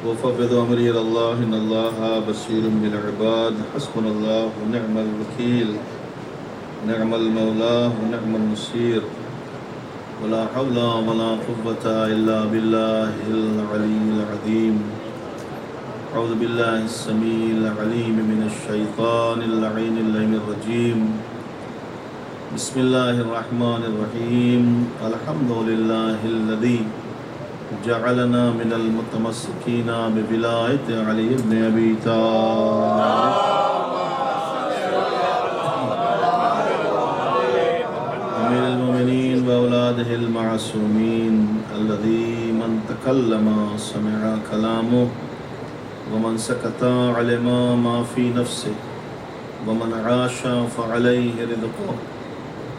وفوض أمري إلى الله إن الله بصير بالعباد حسبنا الله ونعم الوكيل نعم المولى ونعم النصير ولا حول ولا قوة إلا بالله العلي العظيم أعوذ بالله السميع العليم من الشيطان اللعين اللعين الرجيم بسم الله الرحمن الرحيم الحمد لله الذي جعلنا من المتمسكين بولاية علي بن أبي طالب أمير المؤمنين وأولاده المعصومين الذي من تكلم سمع كلامه ومن سكت علم ما في نفسه ومن عاش فعليه رزقه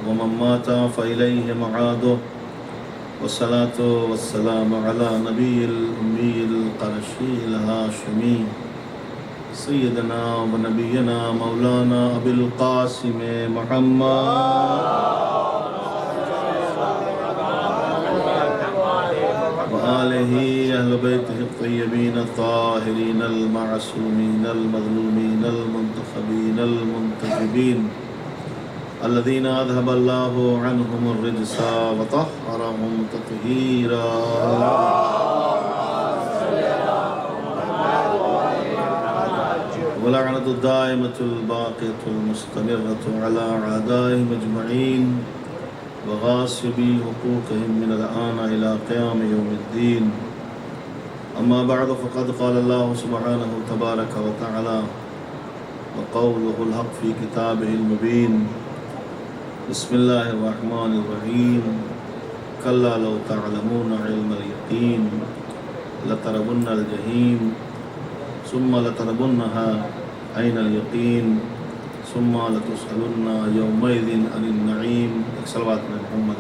ومن مات فإليه معاده والصلاة والسلام على نبي الأمي القرشي الهاشمي سيدنا ونبينا مولانا أبي القاسم محمد وآله أهل بيته الطيبين الطاهرين المعصومين المظلومين المنتخبين المنتجبين الذين أذهب الله عنهم الرجس وطهرهم تطهيرا ولعنة الدائمة الباقية المستمرة على أعدائهم أجمعين وغاصبي حقوقهم من الآن إلى قيام يوم الدين أما بعد فقد قال الله سبحانه تبارك وتعالى وقوله الحق في كتابه المبين بسم الله الرحمن الرحيم كلا لو تعلمون علم اليقين لترون الجحيم ثم لترونها عين اليقين ثم لتسألن يومئذ عن النعيم صلوات محمد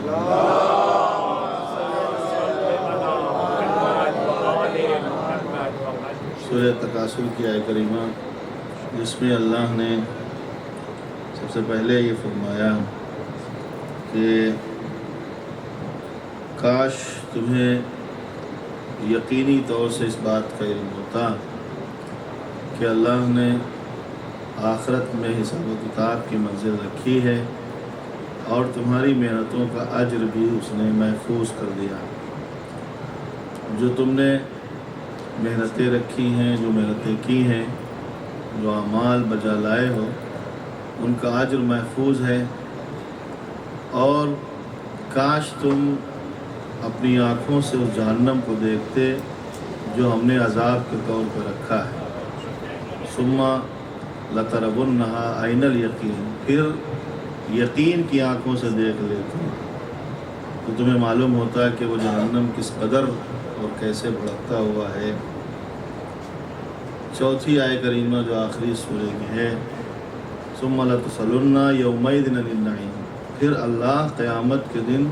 سورہ تکاثر کی آیت کریمہ جس میں اللہ نے سب سے پہلے یہ فرمایا کہ کاش تمہیں یقینی طور سے اس بات کا علم ہوتا کہ اللہ نے آخرت میں حساب و کتاب کی منزل رکھی ہے اور تمہاری محنتوں کا اجر بھی اس نے محفوظ کر دیا. جو تم نے محنتیں رکھی ہیں، جو محنتیں کی ہیں، جو اعمال بجا لائے ہو، ان کا اجر محفوظ ہے. اور کاش تم اپنی آنکھوں سے اس جہنم کو دیکھتے جو ہم نے عذاب کے طور پر رکھا ہے. ثم لترونها عین الیقین، پھر یقین کی آنکھوں سے دیکھ لیتے تو تمہیں معلوم ہوتا ہے کہ وہ جہنم کس قدر اور کیسے بھڑکتا ہوا ہے. چوتھی آیت کریمہ جو آخری سورہ کی ہے ثم لتسألن یومئذ عن النعیم، پھر اللہ قیامت کے دن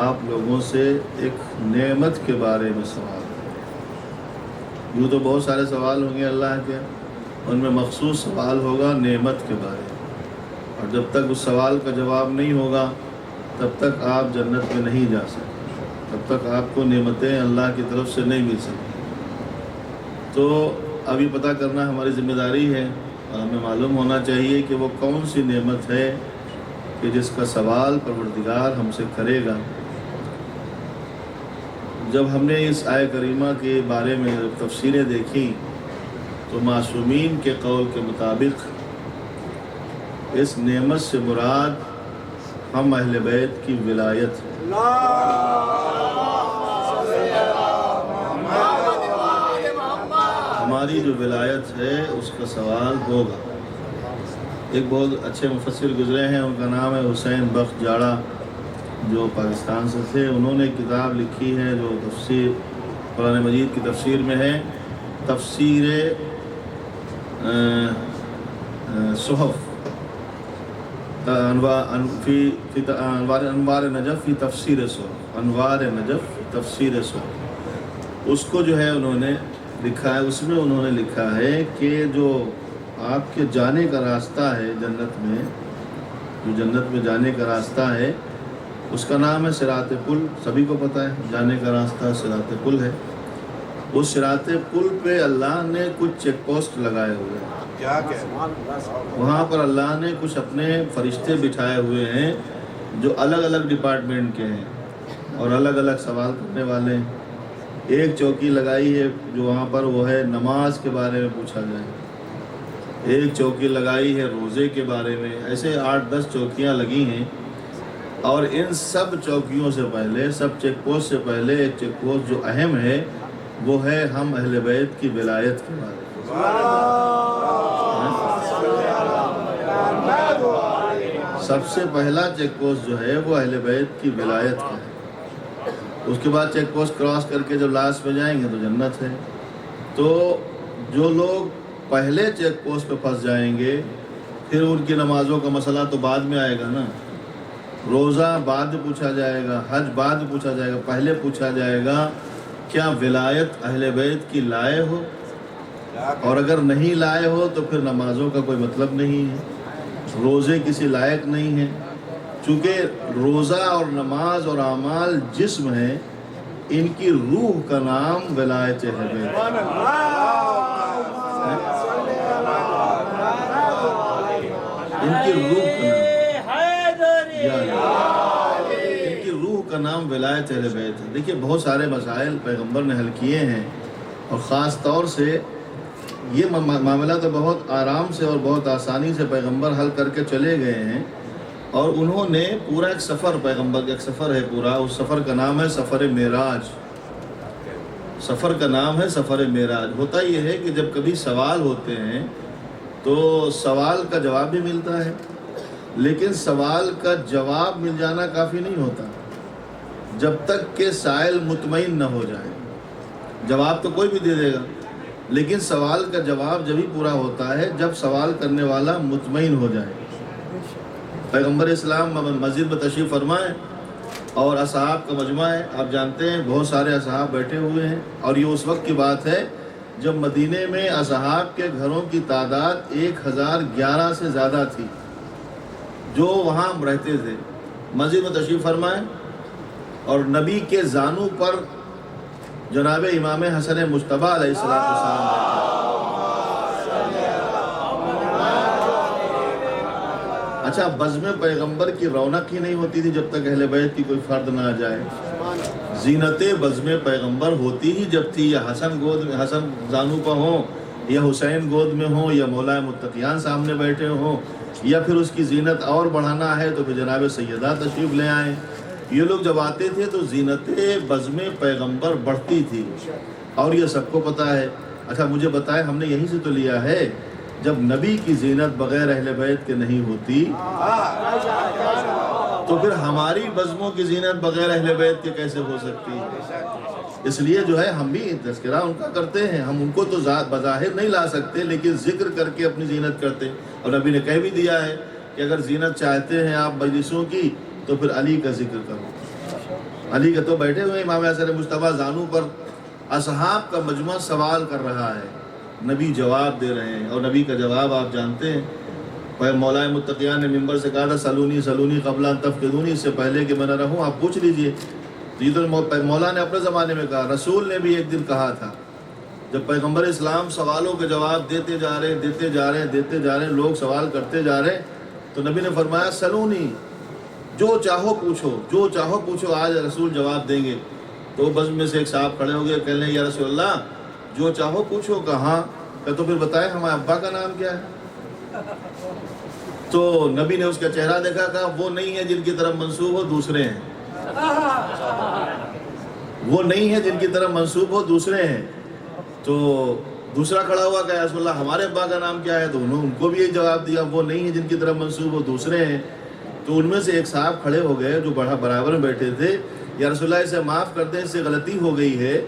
آپ لوگوں سے ایک نعمت کے بارے میں سوال کرے. یوں تو بہت سارے سوال ہوں گے اللہ کے، ان میں مخصوص سوال ہوگا نعمت کے بارے میں، اور جب تک اس سوال کا جواب نہیں ہوگا تب تک آپ جنت میں نہیں جا سکتے، تب تک آپ کو نعمتیں اللہ کی طرف سے نہیں مل سکتی. تو اب یہ پتہ کرنا ہماری ذمہ داری ہے اور ہمیں معلوم ہونا چاہیے کہ وہ کون سی نعمت ہے کہ جس کا سوال پروردگار ہم سے کرے گا. جب ہم نے اس آیت کریمہ کے بارے میں تفسیریں دیکھی تو معصومین کے قول کے مطابق اس نعمت سے مراد ہم اہل بیت کی ولایت ہے. ہماری جو ولایت ہے اس کا سوال ہوگا. ایک بہت اچھے مفسر گزرے ہیں، ان کا نام ہے حسین بخش جاڑا، جو پاکستان سے تھے. انہوں نے کتاب لکھی ہے جو تفسیر قرآن مجید کی تفسیر میں ہے، تفسیر صحف انوار نجف فی تفسیر صحف، انوار نجف فی تفسیر صحف. اس کو جو ہے انہوں نے لکھا ہے. اس میں انہوں نے لکھا ہے کہ جو آپ کے جانے کا راستہ ہے جنت میں، جو جنت میں جانے کا راستہ ہے اس کا نام ہے صراط پل. سبھی کو پتہ ہے جانے کا راستہ صراط پل ہے. اس صراط پل پہ اللہ نے کچھ چیک پوسٹ لگائے ہوئے ہیں، کیا کہ وہاں پر اللہ نے کچھ اپنے فرشتے بٹھائے ہوئے ہیں جو الگ الگ ڈپارٹمنٹ کے ہیں اور الگ الگ سوال کرنے والے ہیں۔ ایک چوکی لگائی ہے جو وہاں پر وہ ہے نماز کے بارے میں پوچھا جائے، ایک چوکی لگائی ہے روزے کے بارے میں، ایسے 8-10 چوکیاں لگی ہیں۔ اور ان سب چوکیوں سے پہلے، سب چیک پوسٹ سے پہلے ایک چیک پوسٹ جو اہم ہے وہ ہے ہم اہل بیت کی ولایت کے بارے میں۔ سب سے پہلا چیک پوسٹ جو ہے وہ اہل بیت کی ولایت کا ہے۔ اس کے بعد چیک پوسٹ کراس کر کے جب لاسٹ میں جائیں گے تو جنت ہے۔ تو جو لوگ پہلے چیک پوسٹ پہ پھنس جائیں گے پھر ان کی نمازوں کا مسئلہ تو بعد میں آئے گا نا، روزہ بعد میں پوچھا جائے گا، حج بعد میں پوچھا جائے گا، پہلے پوچھا جائے گا کیا ولایت اہل بیت کی لائے ہو، اور اگر نہیں لائے ہو تو پھر نمازوں کا کوئی مطلب نہیں ہے، روزے کسی لائق نہیں ہیں۔ چونکہ روزہ اور نماز اور اعمال جسم ہیں، ان کی روح کا نام ولایت اہل بیت ہے۔ ان کی روح کا نام ان کی روح کا نام ولایت اہل بیت ہے۔ دیکھیے بہت سارے مسائل پیغمبر نے حل کیے ہیں، اور خاص طور سے یہ معاملہ تو بہت آرام سے اور بہت آسانی سے پیغمبر حل کر کے چلے گئے ہیں، اور انہوں نے پورا ایک سفر، پیغمبر کا ایک سفر ہے پورا، اس سفر کا نام ہے سفر معراج۔ سفر کا نام ہے سفر معراج۔ ہوتا یہ ہے کہ جب کبھی سوال ہوتے ہیں تو سوال کا جواب بھی ملتا ہے، لیکن سوال کا جواب مل جانا کافی نہیں ہوتا جب تک کہ سائل مطمئن نہ ہو جائے۔ جواب تو کوئی بھی دے دے گا، لیکن سوال کا جواب جبھی پورا ہوتا ہے جب سوال کرنے والا مطمئن ہو جائے۔ پیغمبر اسلام مسجد میں تشریف فرمائے اور اصحاب کا مجمع ہے، آپ جانتے ہیں بہت سارے اصحاب بیٹھے ہوئے ہیں، اور یہ اس وقت کی بات ہے جب مدینے میں اصحاب کے گھروں کی تعداد 1011 سے زیادہ تھی جو وہاں رہتے تھے۔ مسجد میں تشریف فرمائے اور نبی کے زانو پر جناب امام حسن مجتبیٰ علیہ السلام اچھا بزم پیغمبر کی رونق ہی نہیں ہوتی تھی جب تک اہل بیت کی کوئی فرد نہ آ جائے۔ زینت بزم پیغمبر ہوتی ہی جب تھی، یا حسن گود میں، حسن زانو پر ہوں، یا حسین گود میں ہوں، یا مولا متقیان سامنے بیٹھے ہوں، یا پھر اس کی زینت اور بڑھانا ہے تو پھر جناب سیدہ تشریف لے آئیں۔ یہ لوگ جب آتے تھے تو زینت بزم پیغمبر بڑھتی تھی، اور یہ سب کو پتہ ہے۔ اچھا مجھے بتائیں، ہم نے یہیں سے تو لیا ہے جب نبی کی زینت بغیر اہل بیت کے نہیں ہوتی تو پھر ہماری بزموں کی زینت بغیر اہل بیت کے کیسے ہو سکتی ہے؟ اس لیے جو ہے ہم بھی تذکرہ ان کا کرتے ہیں، ہم ان کو تو بظاہر نہیں لا سکتے لیکن ذکر کر کے اپنی زینت کرتے ہیں۔ اور نبی نے کہہ بھی دیا ہے کہ اگر زینت چاہتے ہیں آپ مجلسوں کی تو پھر علی کا ذکر کرو۔ علی کا تو بیٹھے ہوئے امام حسن مجتبیٰ زانو پر، اصحاب کا مجمع سوال کر رہا ہے، نبی جواب دے رہے ہیں، اور نبی کا جواب آپ جانتے ہیں۔ مولا متقیان نے ممبر سے کہا تھا سلونی سلونی قبل ان تفقدونی، اس سے پہلے کہ میں نہ رہوں آپ پوچھ لیجئے۔ تو یہ تو مولا نے اپنے زمانے میں کہا، رسول نے بھی ایک دن کہا تھا جب پیغمبر اسلام سوالوں کے جواب دیتے جا رہے ہیں، لوگ سوال کرتے جا رہے ہیں، تو نبی نے فرمایا سلونی، جو چاہو پوچھو، آج رسول جواب دیں گے۔ تو بزم میں سے ایک صاحب کھڑے ہو گئے، کہنے لگے یا رسول اللہ جو چاہو پوچھو۔ کہاں؟ کہ تو پھر بتائیں ہمارے ابا کا نام کیا ہے؟ تو نبی نے اس کا چہرہ دیکھا، کہا وہ نہیں ہے جن کی طرف منسوب ہو، دوسرے ہیں۔ وہ نہیں ہے جن کی طرف منسوب ہو، دوسرے ہیں۔ تو دوسرا کھڑا ہوا کہ رسول اللہ ہمارے ابا کا نام کیا ہے؟ تو انہوں ان کو بھی ایک جواب دیا، وہ نہیں ہے جن کی طرف منسوب ہو، دوسرے ہیں۔ تو ان میں سے ایک صاحب کھڑے ہو گئے جو برابر میں بیٹھے تھے، یا رسول اللہ اسے معاف کر دیں، اس سے غلطی ہو گئی ہے،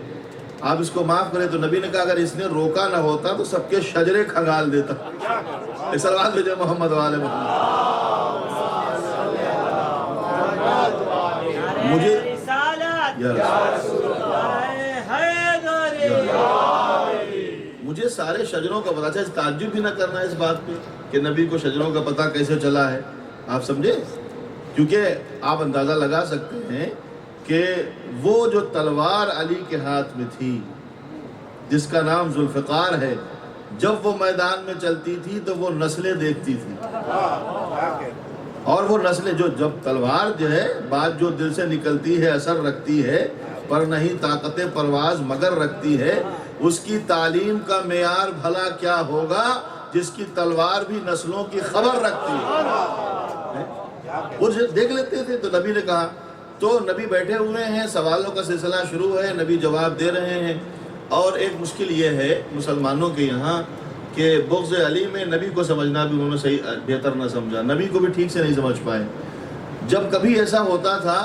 آپ اس کو معاف کریں۔ تو نبی نے کہا اگر اس نے روکا نہ ہوتا تو سب کے شجرے کھنگال دیتا۔ صلوات بھیجے محمد والے محمد۔ مجھے سارے شجروں کا پتا چلا، تعجب بھی نہ کرنا اس بات پہ کہ نبی کو شجروں کا پتہ کیسے چلا ہے، آپ سمجھے؟ کیونکہ آپ اندازہ لگا سکتے ہیں کہ وہ جو تلوار علی کے ہاتھ میں تھی جس کا نام ذوالفقار ہے، جب وہ میدان میں چلتی تھی تو وہ نسلیں دیکھتی تھی، اور وہ نسلیں جو جب تلوار جو ہے بات جو دل سے نکلتی ہے اثر رکھتی ہے، پر نہیں طاقت پرواز مگر رکھتی ہے، اس کی تعلیم کا معیار بھلا کیا ہوگا جس کی تلوار بھی نسلوں کی خبر رکھتی ہے۔ وہ دیکھ لیتے تھے۔ تو نبی نے کہا، تو نبی بیٹھے ہوئے ہیں، سوالوں کا سلسلہ شروع ہے، نبی جواب دے رہے ہیں۔ اور ایک مشکل یہ ہے مسلمانوں کے یہاں کہ بغض علی میں نبی کو سمجھنا بھی انہوں نے صحیح بہتر نہ سمجھا، نبی کو بھی ٹھیک سے نہیں سمجھ پائے۔ جب کبھی ایسا ہوتا تھا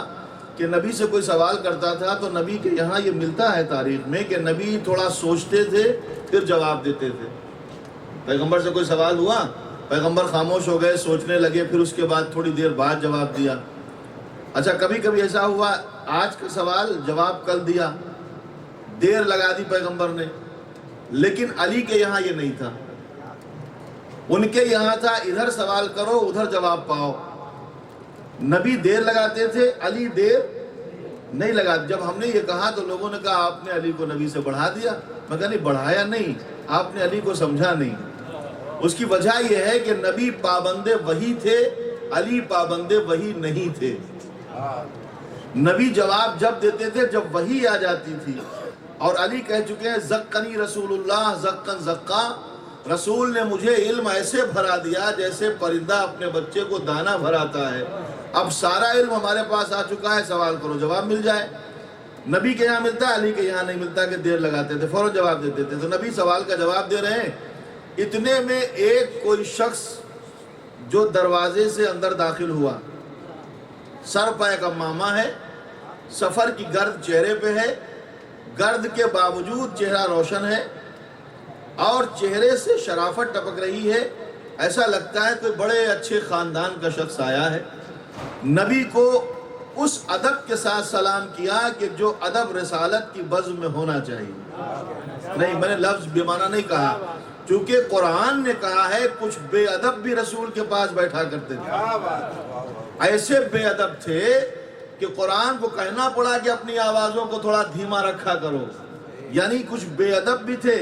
کہ نبی سے کوئی سوال کرتا تھا تو نبی کے یہاں یہ ملتا ہے تاریخ میں کہ نبی تھوڑا سوچتے تھے پھر جواب دیتے تھے۔ پیغمبر سے کوئی سوال ہوا، پیغمبر خاموش ہو گئے، سوچنے لگے، پھر اس کے بعد تھوڑی دیر بعد جواب دیا۔ اچھا کبھی کبھی ایسا ہوا آج کا سوال جواب کل دیا، دیر لگا دی پیغمبر نے، لیکن علی کے یہاں یہ نہیں تھا۔ ان کے یہاں تھا ادھر سوال کرو ادھر جواب پاؤ۔ نبی دیر لگاتے تھے، علی دیر نہیں لگاتے۔ جب ہم نے یہ کہا تو لوگوں نے کہا آپ نے علی کو نبی سے بڑھا دیا۔ میں کہا نہیں، بڑھایا نہیں، آپ نے علی کو سمجھا نہیں۔ اس کی وجہ یہ ہے کہ نبی پابند وحی تھے، علی پابند وحی نہیں تھے۔ نبی جواب جب دیتے تھے جب وحی آ جاتی تھی، اور علی کہہ چکے ہیں زقنی رسول اللہ زقن زقا، رسول نے مجھے علم ایسے بھرا دیا جیسے پرندہ اپنے بچے کو دانا بھراتا ہے۔ اب سارا علم ہمارے پاس آ چکا ہے، سوال کرو جواب مل جائے۔ نبی کے یہاں ملتا ہے، علی کے یہاں نہیں ملتا کہ دیر لگاتے تھے، فوراً جواب دیتے تھے۔ تو نبی سوال کا جواب دے رہے ہیں، اتنے میں ایک کوئی شخص جو دروازے سے اندر داخل ہوا، سر پہ کا ماما ہے، سفر کی گرد چہرے پہ ہے، گرد کے باوجود چہرہ روشن ہے اور چہرے سے شرافت ٹپک رہی ہے، ایسا لگتا ہے کوئی بڑے اچھے خاندان کا شخص آیا ہے۔ نبی کو اس ادب کے ساتھ سلام کیا کہ جو ادب رسالت کی بزم میں ہونا چاہیے۔ نہیں، میں نے لفظ بے معنی نہیں کہا، چونکہ قرآن نے کہا ہے کچھ بے ادب بھی رسول کے پاس بیٹھا کرتے تھے، ایسے بے ادب تھے کہ قرآن کو کہنا پڑا کہ اپنی آوازوں کو تھوڑا دھیما رکھا کرو، یعنی کچھ بے ادب بھی تھے۔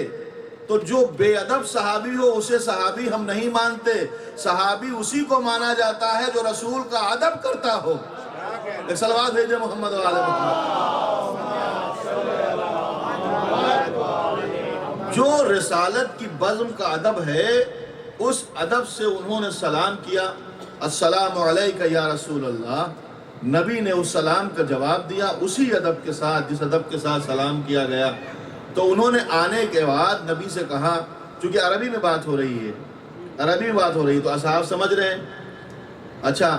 تو جو بے ادب صحابی ہو اسے صحابی ہم نہیں مانتے، صحابی اسی کو مانا جاتا ہے جو رسول کا ادب کرتا ہو۔ ایک صلوات بھیجے محمد و آل محمد۔ جو رسالت کی بزم کا ادب ہے اس ادب سے انہوں نے سلام کیا، السلام علیکہ یا رسول اللہ۔ نبی نے اس سلام کا جواب دیا اسی ادب کے ساتھ جس ادب کے ساتھ سلام کیا گیا۔ تو انہوں نے آنے کے بعد نبی سے کہا، چونکہ عربی میں بات ہو رہی ہے، عربی میں بات ہو رہی ہے تو اصحاب سمجھ رہے ہیں۔ اچھا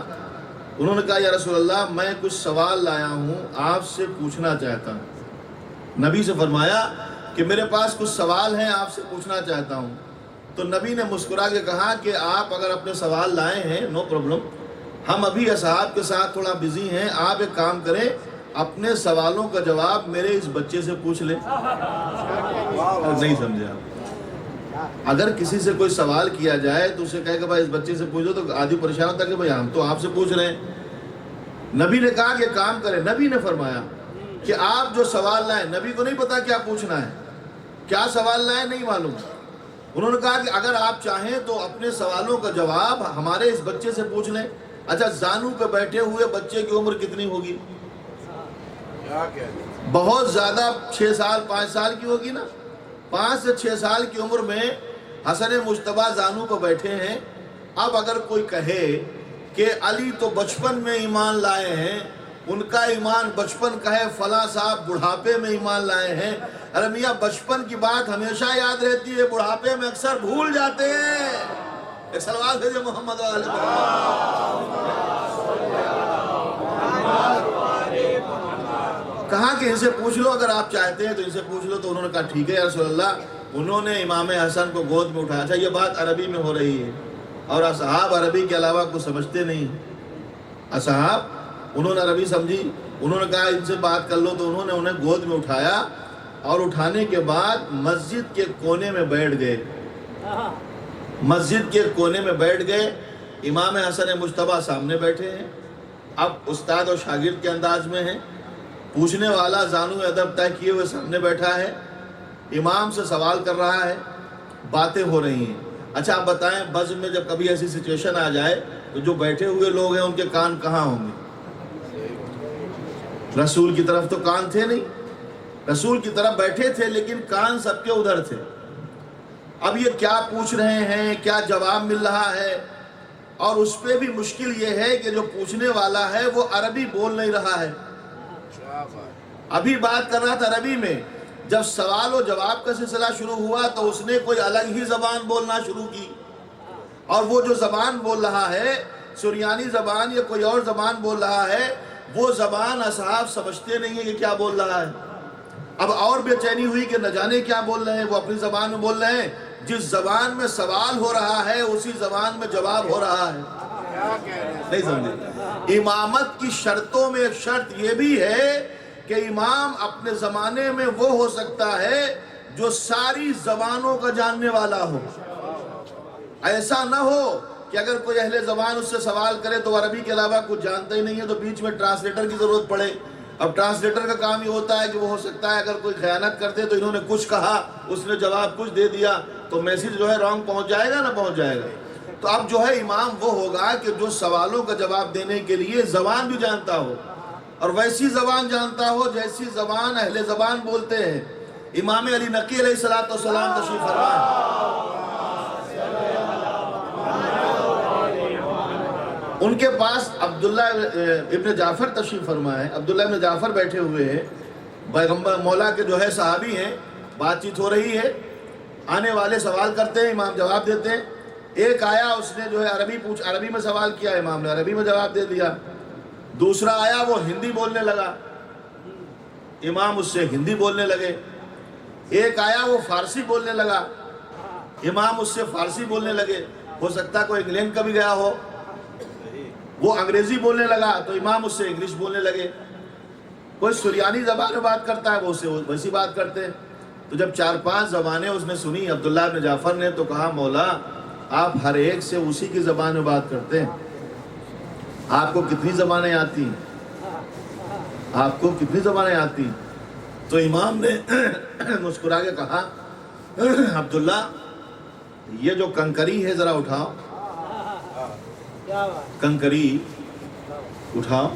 انہوں نے کہا یا رسول اللہ میں کچھ سوال لایا ہوں، آپ سے پوچھنا چاہتا ہوں۔ نبی سے فرمایا کہ میرے پاس کچھ سوال ہیں، آپ سے پوچھنا چاہتا ہوں۔ تو نبی نے مسکرا کے کہا کہ آپ اگر اپنے سوال لائے ہیں نو پرابلم، ہم ابھی اصحاب کے ساتھ تھوڑا بزی ہیں، آپ ایک کام کریں اپنے سوالوں کا جواب میرے اس بچے سے پوچھ لیں۔ نہیں سمجھے آپ؟ اگر کسی سے کوئی سوال کیا جائے تو اسے کہے کہ بھائی اس بچے سے پوچھو، تو آدھی پریشان ہوتا کہ بھائی ہم تو آپ سے پوچھ رہے ہیں۔ نبی نے کہا کہ کام کریں، نبی نے فرمایا کہ آپ جو سوال لائیں، نبی کو نہیں پتا کیا پوچھنا ہے، کیا سوال لائیں نہیں معلوم۔ انہوں نے کہا کہ اگر آپ چاہیں تو اپنے سوالوں کا جواب ہمارے اس بچے سے پوچھ لیں۔ اچھا زانو پہ بیٹھے ہوئے بچے کی عمر کتنی ہوگی؟ بہت زیادہ 6 سال 5 سال کی ہوگی نا، 5 سے 6 سال کی عمر میں حسن مجتبیٰ زانو پہ بیٹھے ہیں۔ اب اگر کوئی کہے کہ علی تو بچپن میں ایمان لائے ہیں، ان کا ایمان بچپن کا ہے، فلاں صاحب بڑھاپے میں ایمان لائے ہیں، ارے میاں بچپن کی بات ہمیشہ یاد رہتی ہے، بڑھاپے میں اکثر بھول جاتے ہیں۔ ایک صلوات بھیجے محمد و آل محمد۔ کہا کہ ان سے پوچھ لو، اگر آپ چاہتے ہیں تو ان سے پوچھ لو۔ تو انہوں نے کہا ٹھیک ہے یا رسول اللہ۔ انہوں نے امام حسن کو گود میں اٹھایا۔ اچھا یہ بات عربی میں ہو رہی ہے اور اصحاب عربی کے علاوہ کچھ سمجھتے نہیں۔ اصحاب انہوں نے عربی سمجھی، انہوں نے کہا ان سے بات کر لو۔ تو انہوں نے انہیں گود میں اٹھایا اور اٹھانے کے بعد مسجد کے کونے میں بیٹھ گئے، مسجد کے کونے میں بیٹھ گئے۔ امام حسن مجتبیٰ سامنے بیٹھے ہیں، اب استاد اور شاگرد کے انداز میں ہیں، پوچھنے والا زانو ادب طے کیے ہوئے سامنے بیٹھا ہے، امام سے سوال کر رہا ہے، باتیں ہو رہی ہیں۔ اچھا آپ بتائیں بزم میں جب کبھی ایسی سچویشن آ جائے تو جو بیٹھے ہوئے لوگ ہیں ان کے کان کہاں ہوں گے؟ رسول کی طرف تو کان تھے نہیں، رسول کی طرف بیٹھے تھے لیکن کان سب کے ادھر تھے۔ اب یہ کیا پوچھ رہے ہیں، کیا جواب مل رہا ہے، اور اس پہ بھی مشکل یہ ہے کہ جو پوچھنے والا ہے وہ عربی بول نہیں رہا ہے۔ ابھی بات کر رہا تھا عربی میں، جب سوال و جواب کا سلسلہ شروع ہوا تو اس نے کوئی الگ ہی زبان بولنا شروع کی، اور وہ جو زبان بول رہا ہے سریانی زبان یا کوئی اور زبان بول رہا ہے، وہ زبان اصحاب سمجھتے نہیں ہیں کہ کیا بول رہا ہے۔ اب اور بے چینی ہوئی کہ نہ جانے کیا بول رہے ہیں، وہ اپنی زبان میں بول رہے ہیں، جس زبان میں سوال ہو رہا ہے اسی زبان میں جواب ہو رہا ہے۔ نہیں سمجھے؟ امامت کی شرطوں میں ایک شرط یہ بھی ہے کہ امام اپنے زمانے میں وہ ہو سکتا ہے جو ساری زبانوں کا جاننے والا ہو۔ ایسا نہ ہو کہ اگر کوئی اہل زبان اس سے سوال کرے تو عربی کے علاوہ کچھ جانتا ہی نہیں ہے تو بیچ میں ٹرانسلیٹر کی ضرورت پڑے۔ اب ٹرانسلیٹر کا کام یہ ہوتا ہے کہ وہ ہو سکتا ہے اگر کوئی خیانت کرتے تو انہوں نے کچھ کہا، اس نے جواب کچھ دے دیا، تو میسیج جو ہے رانگ پہنچ جائے گا نہ پہنچ جائے گا۔ تو اب جو ہے امام وہ ہوگا کہ جو سوالوں کا جواب دینے کے لیے زبان بھی جانتا ہو، اور ویسی زبان جانتا ہو جیسی زبان اہل زبان بولتے ہیں۔ امام علی نقی علیہ السلام تشریف فرمائے، ان کے پاس عبداللہ ابن جعفر تشریف فرمائے۔ عبداللہ ابن جعفر بیٹھے ہوئے ہیں، پیغمبر مولا کے جو ہے صحابی ہیں، بات چیت ہو رہی ہے، آنے والے سوال کرتے ہیں، امام جواب دیتے ہیں۔ ایک آیا، اس نے جو ہے عربی میں سوال کیا، امام نے عربی میں جواب دے دیا۔ دوسرا آیا، وہ ہندی بولنے لگا، امام اس سے ہندی بولنے لگے۔ ایک آیا وہ فارسی بولنے لگا، امام اس سے فارسی بولنے لگے۔ ہو سکتا کوئی انگلینڈ کا بھی گیا ہو، وہ انگریزی بولنے لگا تو امام اس سے انگلش بولنے لگے۔ کوئی سریانی زبان میں بات کرتا ہے وہ اس سے ویسی بات کرتے ہیں۔ تو جب 4-5 زبانیں اس نے سنی عبداللہ بن جعفر نے، تو کہا مولا آپ ہر ایک سے اسی کی زبان میں بات کرتے ہیں، آپ کو کتنی زبانیں آتی ہیں؟ آپ کو کتنی زبانیں آتی ہیں؟ تو امام نے مسکرا کے کہا عبداللہ یہ جو کنکری ہے ذرا اٹھاؤ، کنکری اٹھاؤ۔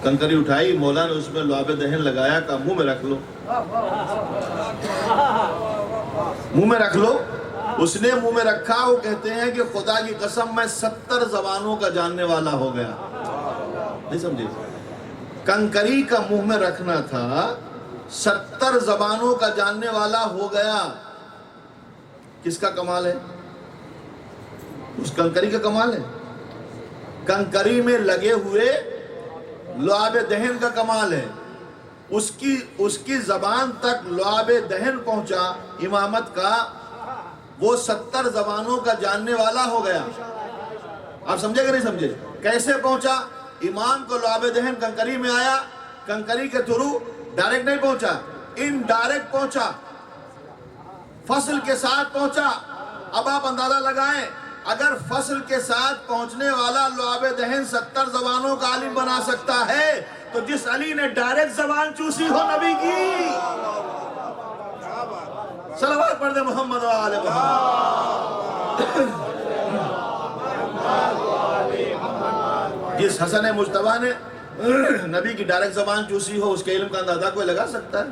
کنکری اٹھائی، مولا نے اس میں لعاب دہن لگایا، کہا منہ میں رکھ لو، منہ میں رکھ لو۔ اس نے منہ میں رکھا۔ وہ کہتے ہیں کہ خدا کی قسم میں 70 زبانوں کا جاننے والا ہو گیا۔ نہیں سمجھے؟ کنکری کا منہ میں رکھنا تھا، 70 زبانوں کا جاننے والا ہو گیا۔ کس کا کمال ہے؟ اس کنکری کا کمال ہے۔ کنکری میں لگے ہوئے لعاب دہن کا کمال ہے۔ اس کی زبان تک لعاب دہن پہنچا امامت کا، وہ 70 زبانوں کا جاننے والا ہو گیا۔ آپ سمجھے کہ نہیں سمجھے؟ کیسے پہنچا؟ امام کو لعاب دہن کنکری میں آیا، کنکری کے تھرو ڈائریکٹ نہیں پہنچا، انڈائریکٹ پہنچا، فصل کے ساتھ پہنچا۔ اب آپ اندازہ لگائیں، اگر فصل کے ساتھ پہنچنے والا لعاب دہن 70 زبانوں کا عالم بنا سکتا ہے تو جس علی نے ڈائریکٹ زبان چوسی ہو نبی کی، صلوات پڑھ دے محمد و آل محمد۔ جس حسن مجتبیٰ نے نبی کی ڈائریکٹ زبان چوسی ہو، اس کے علم کا اندازہ کوئی لگا سکتا ہے؟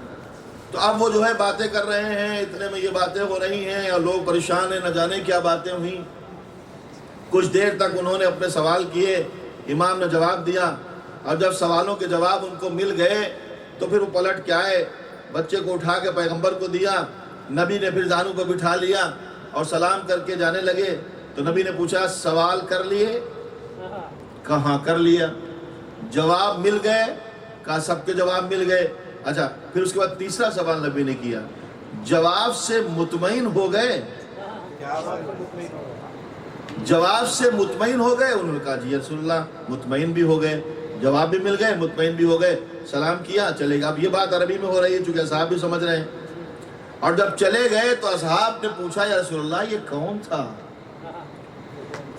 تو اب وہ جو ہے باتیں کر رہے ہیں، اتنے میں یہ باتیں ہو رہی ہیں اور لوگ پریشان ہیں، نہ جانے کیا باتیں ہوئیں۔ کچھ دیر تک انہوں نے اپنے سوال کیے، امام نے جواب دیا، اور جب سوالوں کے جواب ان کو مل گئے تو پھر وہ پلٹ کے آئے، بچے کو اٹھا کے پیغمبر کو دیا، نبی نے پھر زانو کو بٹھا لیا اور سلام کر کے جانے لگے۔ تو نبی نے پوچھا سوال کر لیے؟ کہاں کر لیا۔ جواب مل گئے؟ کہا سب کے جواب مل گئے۔ اچھا، پھر اس کے بعد تیسرا سوال نبی نے کیا، جواب سے مطمئن ہو گئے؟ جواب سے مطمئن ہو گئے؟ انہوں نے کہا جی رسول اللہ مطمئن بھی ہو گئے، جواب بھی مل گئے، مطمئن بھی ہو گئے۔ سلام کیا، چلے گا۔ اب یہ بات عربی میں ہو رہی ہے چونکہ اصحاب بھی سمجھ رہے ہیں۔ اور جب چلے گئے تو اصحاب نے پوچھا یا رسول اللہ یہ کون تھا؟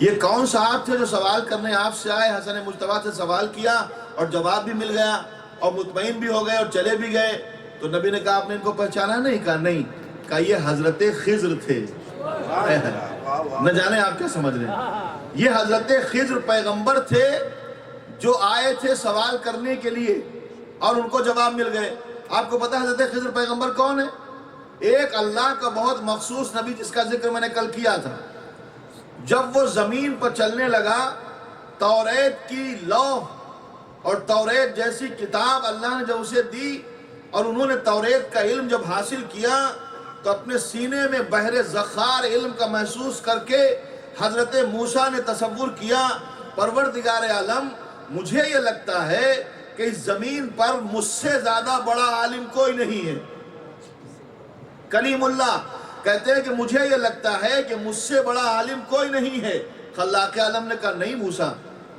یہ کون صاحب تھے جو سوال کرنے آپ سے آئے، حسن مجتبیٰ سے سوال کیا اور جواب بھی مل گیا اور مطمئن بھی ہو گئے اور چلے بھی گئے؟ تو نبی نے کہا آپ نے ان کو پہچانا نہیں؟ کہا نہیں۔ کہ یہ حضرت خضر تھے. نہ جانے آپ کیا سمجھ رہے ہیں. یہ حضرت خضر پیغمبر تھے جو آئے تھے سوال کرنے کے لیے اور ان کو جواب مل گئے. آپ کو پتہ ہے حضرت خضر پیغمبر کون ہے؟ ایک اللہ کا بہت مخصوص نبی جس کا ذکر میں نے کل کیا تھا. جب وہ زمین پر چلنے لگا، توریت کی لوح اور توریت جیسی کتاب اللہ نے جب اسے دی اور انہوں نے توریت کا علم جب حاصل کیا تو اپنے سینے میں بحر زخار علم کا محسوس کر کے حضرت موسیٰ نے تصور کیا، پروردگار عالم مجھے یہ لگتا ہے کہ اس زمین پر مجھ سے زیادہ بڑا عالم کوئی نہیں ہے. کلیم اللہ کہتے ہیں کہ مجھے یہ لگتا ہے کہ مجھ سے بڑا عالم کوئی نہیں ہے. خلاق عالم نے کہا نہیں موسیٰ،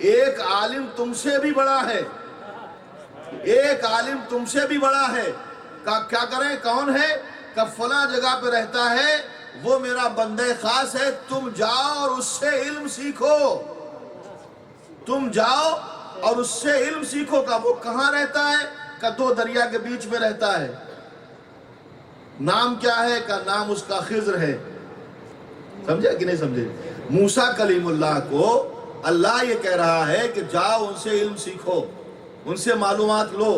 ایک عالم تم سے بھی بڑا ہے، ایک عالم تم سے بھی بڑا ہے. کہا کیا کریں، کون ہے؟ کہ فلاں جگہ پہ رہتا ہے، وہ میرا بندہ خاص ہے، تم جاؤ اور اس سے علم سیکھو. تم جاؤ اور اس سے علم سیکھو. کہ وہ کہاں رہتا ہے؟ کہ 2 دریا کے بیچ میں رہتا ہے. نام کیا ہے؟ کہ نام اس کا خضر ہے. سمجھے کہ نہیں سمجھے؟ موسیٰ کلیم اللہ کو اللہ یہ کہہ رہا ہے کہ جاؤ ان سے علم سیکھو، ان سے معلومات لو.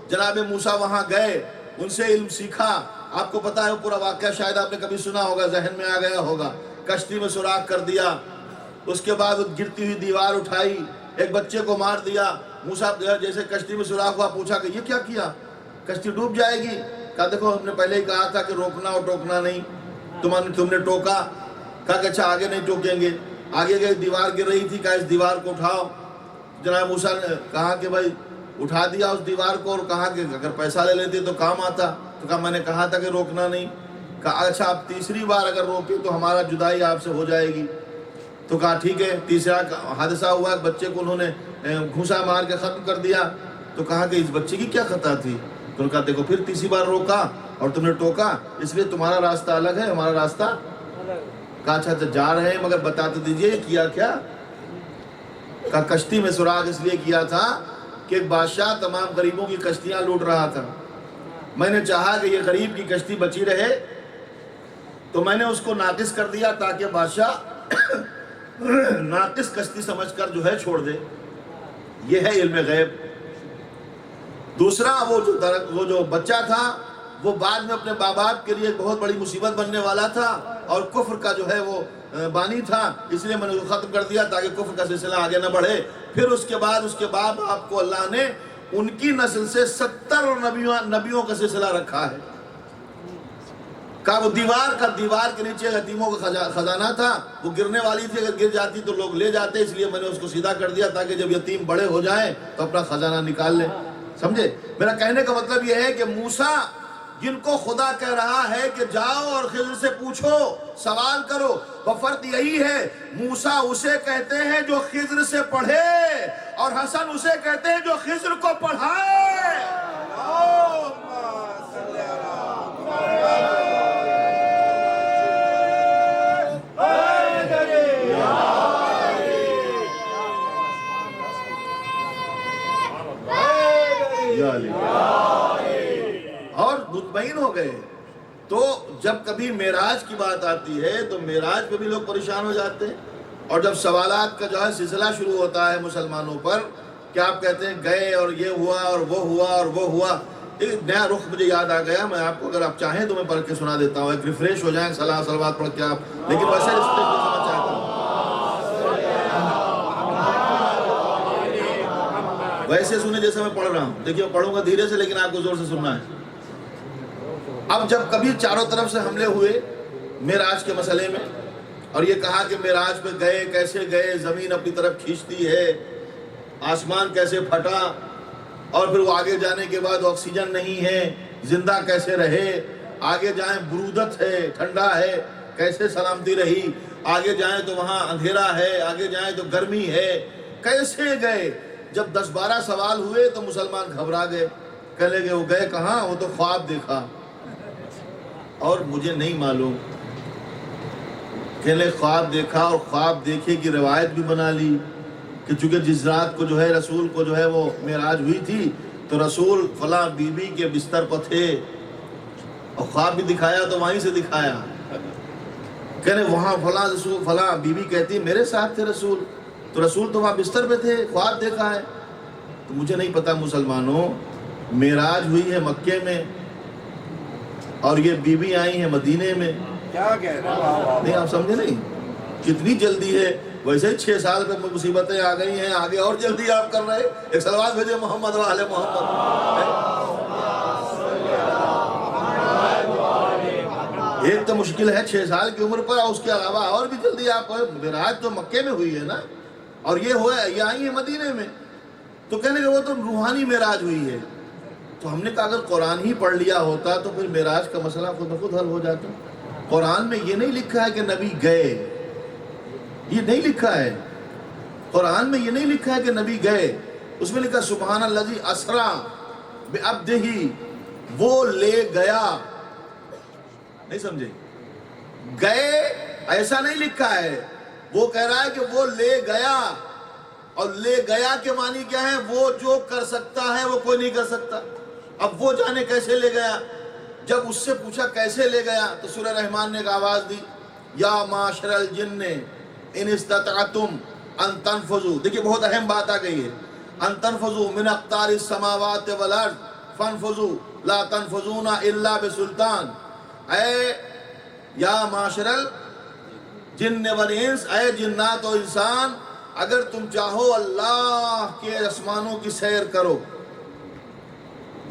جناب موسیٰ وہاں گئے، ان سے علم سیکھا. آپ کو پتا ہے وہ پورا واقعہ شاید آپ نے کبھی سنا ہوگا، ذہن میں آ گیا ہوگا. کشتی میں سوراخ کر دیا، اس کے بعد گرتی ہوئی دیوار اٹھائی، ایک بچے کو مار دیا. موسیٰ جیسے کشتی میں سوراخ ہوا، پوچھا کہ یہ کیا کیا؟ کشتی ڈوب جائے گی. کہا دیکھو ہم نے پہلے ہی کہا تھا کہ روکنا اور ٹوکنا نہیں، تم نے ٹوکا. کہا کہ اچھا آگے نہیں ٹوکیں گے. آگے گئے، دیوار گر رہی تھی، کہا اس دیوار کو اٹھاؤ. جناب موسیٰ نے کہا کہ بھائی اٹھا دیا اس دیوار کو، اور کہا کہ اگر پیسہ لے لیتے تو کام آتا. تو کہا میں نے کہا تھا کہ روکنا نہیں. کہا اچھا آپ تیسری بار اگر روکے تو ہمارا جدائی آپ سے ہو جائے گی. تو کہا ٹھیک ہے. تیسرا حادثہ ہوا، بچے کو انہوں نے گھوسا مار کے ختم کر دیا. تو کہا کہ اس بچے کی کیا خطا تھی؟ تو انہوں نے کہا دیکھو پھر تیسری بار روکا اور تم نے ٹوکا، اس لیے تمہارا راستہ الگ ہے، ہمارا راستہ. کہا اچھا جا رہے ہیں مگر بتا تو دیجئے کیا کیا؟ کہا کشتی میں سراغ اس لیے کیا تھا کہ ایک بادشاہ تمام غریبوں کی کشتیاں لوٹ رہا تھا. میں نے چاہا کہ یہ غریب کی کشتی بچی رہے تو میں نے اس کو ناقص کر دیا تاکہ بادشاہ ناقص کشتی سمجھ کر جو ہے چھوڑ دے. یہ ہے علم غیب. دوسرا وہ جو بچہ تھا وہ بعد میں اپنے باپ کے لیے ایک بہت بڑی مصیبت بننے والا تھا اور کفر کا جو ہے وہ بانی تھا، اس لیے میں نے ختم کر دیا تاکہ کفر کا سلسلہ آگے نہ بڑھے. پھر اس کے بعد اس کے باپ آپ کو اللہ نے ان کی نسل سے 70 نبیوں کا سلسلہ رکھا ہے. کہا وہ دیوار کے نیچے یتیموں کا خزانہ تھا، وہ گرنے والی تھی، اگر گر جاتی تو لوگ لے جاتے، اس لیے میں نے اس کو سیدھا کر دیا تاکہ جب یتیم بڑے ہو جائیں تو اپنا خزانہ نکال لیں. سمجھے؟ میرا کہنے کا مطلب یہ ہے کہ موسیٰ جن کو خدا کہہ رہا ہے کہ جاؤ اور خضر سے پوچھو، سوال کرو، وہ فرق یہی ہے. موسیٰ اسے کہتے ہیں جو خضر سے پڑھے اور حسن اسے کہتے ہیں جو خضر کو پڑھائے. اور مطمئن ہو گئے. تو جب کبھی معراج کی بات آتی ہے تو معراج پہ بھی لوگ پریشان ہو جاتے ہیں، اور جب سوالات کا جو ہے سلسلہ شروع ہوتا ہے مسلمانوں پر کہ آپ کہتے ہیں گئے اور یہ ہوا اور وہ ہوا اور وہ ہوا. ایک نیا رخ مجھے یاد آ گیا، میں آپ کو اگر آپ چاہیں تو میں پڑھ کے سنا دیتا ہوں، ایک ریفریش ہو جائیں صلوات پڑھ کے آپ. لیکن ویسے اس پہ سمجھ چاہتا ہوں، ویسے سنیں جیسے میں پڑھ رہا ہوں. دیکھیے میں پڑھوں گا دھیرے سے لیکن آپ کو زور سے سننا ہے. اب جب کبھی چاروں طرف سے حملے ہوئے معراج کے مسئلے میں اور یہ کہا کہ معراج پہ گئے، کیسے گئے، زمین اپنی طرف کھینچتی ہے، آسمان کیسے پھٹا، اور پھر وہ آگے جانے کے بعد آکسیجن نہیں ہے، زندہ کیسے رہے، آگے جائیں برودت ہے، ٹھنڈا ہے، کیسے سلامتی رہی، آگے جائیں تو وہاں اندھیرا ہے، آگے جائیں تو گرمی ہے، کیسے گئے. جب 10-12 سوال ہوئے تو مسلمان گھبرا گئے، کہنے لگے وہ گئے کہاں، وہ تو خواب دیکھا. اور مجھے نہیں معلوم، کہنے خواب دیکھا اور خواب دیکھے کی روایت بھی بنا لی کہ چونکہ جس رات کو جو ہے رسول کو جو ہے وہ معراج ہوئی تھی تو رسول فلاں بی بی کے بستر پر تھے اور خواب بھی دکھایا تو وہیں سے دکھایا، کہنے وہاں فلاں رسول، فلاں بیوی کہتی ہے میرے ساتھ تھے رسول، تو رسول تو وہاں بستر پہ تھے، خواب دیکھا ہے۔ تو مجھے نہیں پتا مسلمانوں، معراج ہوئی ہے مکے میں اور یہ بیوی آئی ہیں مدینے میں، کیا کہہ رہے ہیں؟ نہیں آپ سمجھے نہیں کتنی جلدی ہے؟ ویسے ہی 6 سال پہ مصیبتیں آ گئی ہیں، آگے اور جلدی آپ کر رہے۔ ایک صلوات بھیجے محمد و آل محمد۔ ایک تو مشکل ہے 6 سال کی عمر پر، اور اس کے علاوہ اور بھی جلدی آپ، معراج تو مکے میں ہوئی ہے نا، اور یہ ہوا ہے یہ آئی ہے مدینے میں، تو کہنے کہ وہ تو روحانی معراج ہوئی ہے۔ تو ہم نے کہا اگر قرآن ہی پڑھ لیا ہوتا تو پھر معراج کا مسئلہ خود بخود حل ہو جاتا۔ قرآن میں یہ نہیں لکھا ہے کہ نبی گئے، یہ نہیں لکھا ہے، قرآن میں یہ نہیں لکھا ہے کہ نبی گئے، اس میں لکھا سبحان الذی اسریٰ بعبدہ، وہ لے گیا، نہیں سمجھے؟ گئے ایسا نہیں لکھا ہے، وہ کہہ رہا ہے کہ وہ لے گیا، اور لے گیا کے معنی کیا ہے؟ وہ جو کر سکتا ہے وہ کوئی نہیں کر سکتا۔ اب وہ جانے کیسے لے گیا؟ جب اس سے پوچھا کیسے لے گیا تو سورہ رحمان نے ایک آواز دی، یا معاشر الجن ان استطعتم ان تنفذوا، دیکھیں بہت اہم بات آ گئی ہے، ان تنفذوا من اقطار السماوات والارض فانفذوا لا تنفذون الا بسلطان، اے یا معاشر الجن والانس، اے جنات و انسان، اگر تم چاہو اللہ کے آسمانوں کی سیر کرو،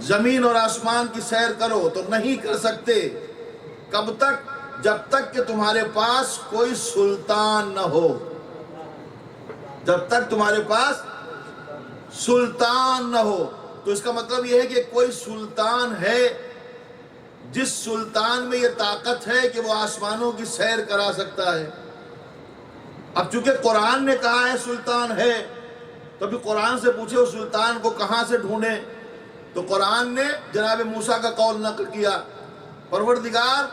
زمین اور آسمان کی سیر کرو، تو نہیں کر سکتے۔ کب تک؟ جب تک کہ تمہارے پاس کوئی سلطان نہ ہو، جب تک تمہارے پاس سلطان نہ ہو۔ تو اس کا مطلب یہ ہے کہ کوئی سلطان ہے، جس سلطان میں یہ طاقت ہے کہ وہ آسمانوں کی سیر کرا سکتا ہے۔ اب چونکہ قرآن نے کہا ہے سلطان ہے، تو ابھی قرآن سے پوچھے اس سلطان کو کہاں سے ڈھونڈیں، تو قرآن نے جناب موسیٰ کا قول نقل کیا، پروردگار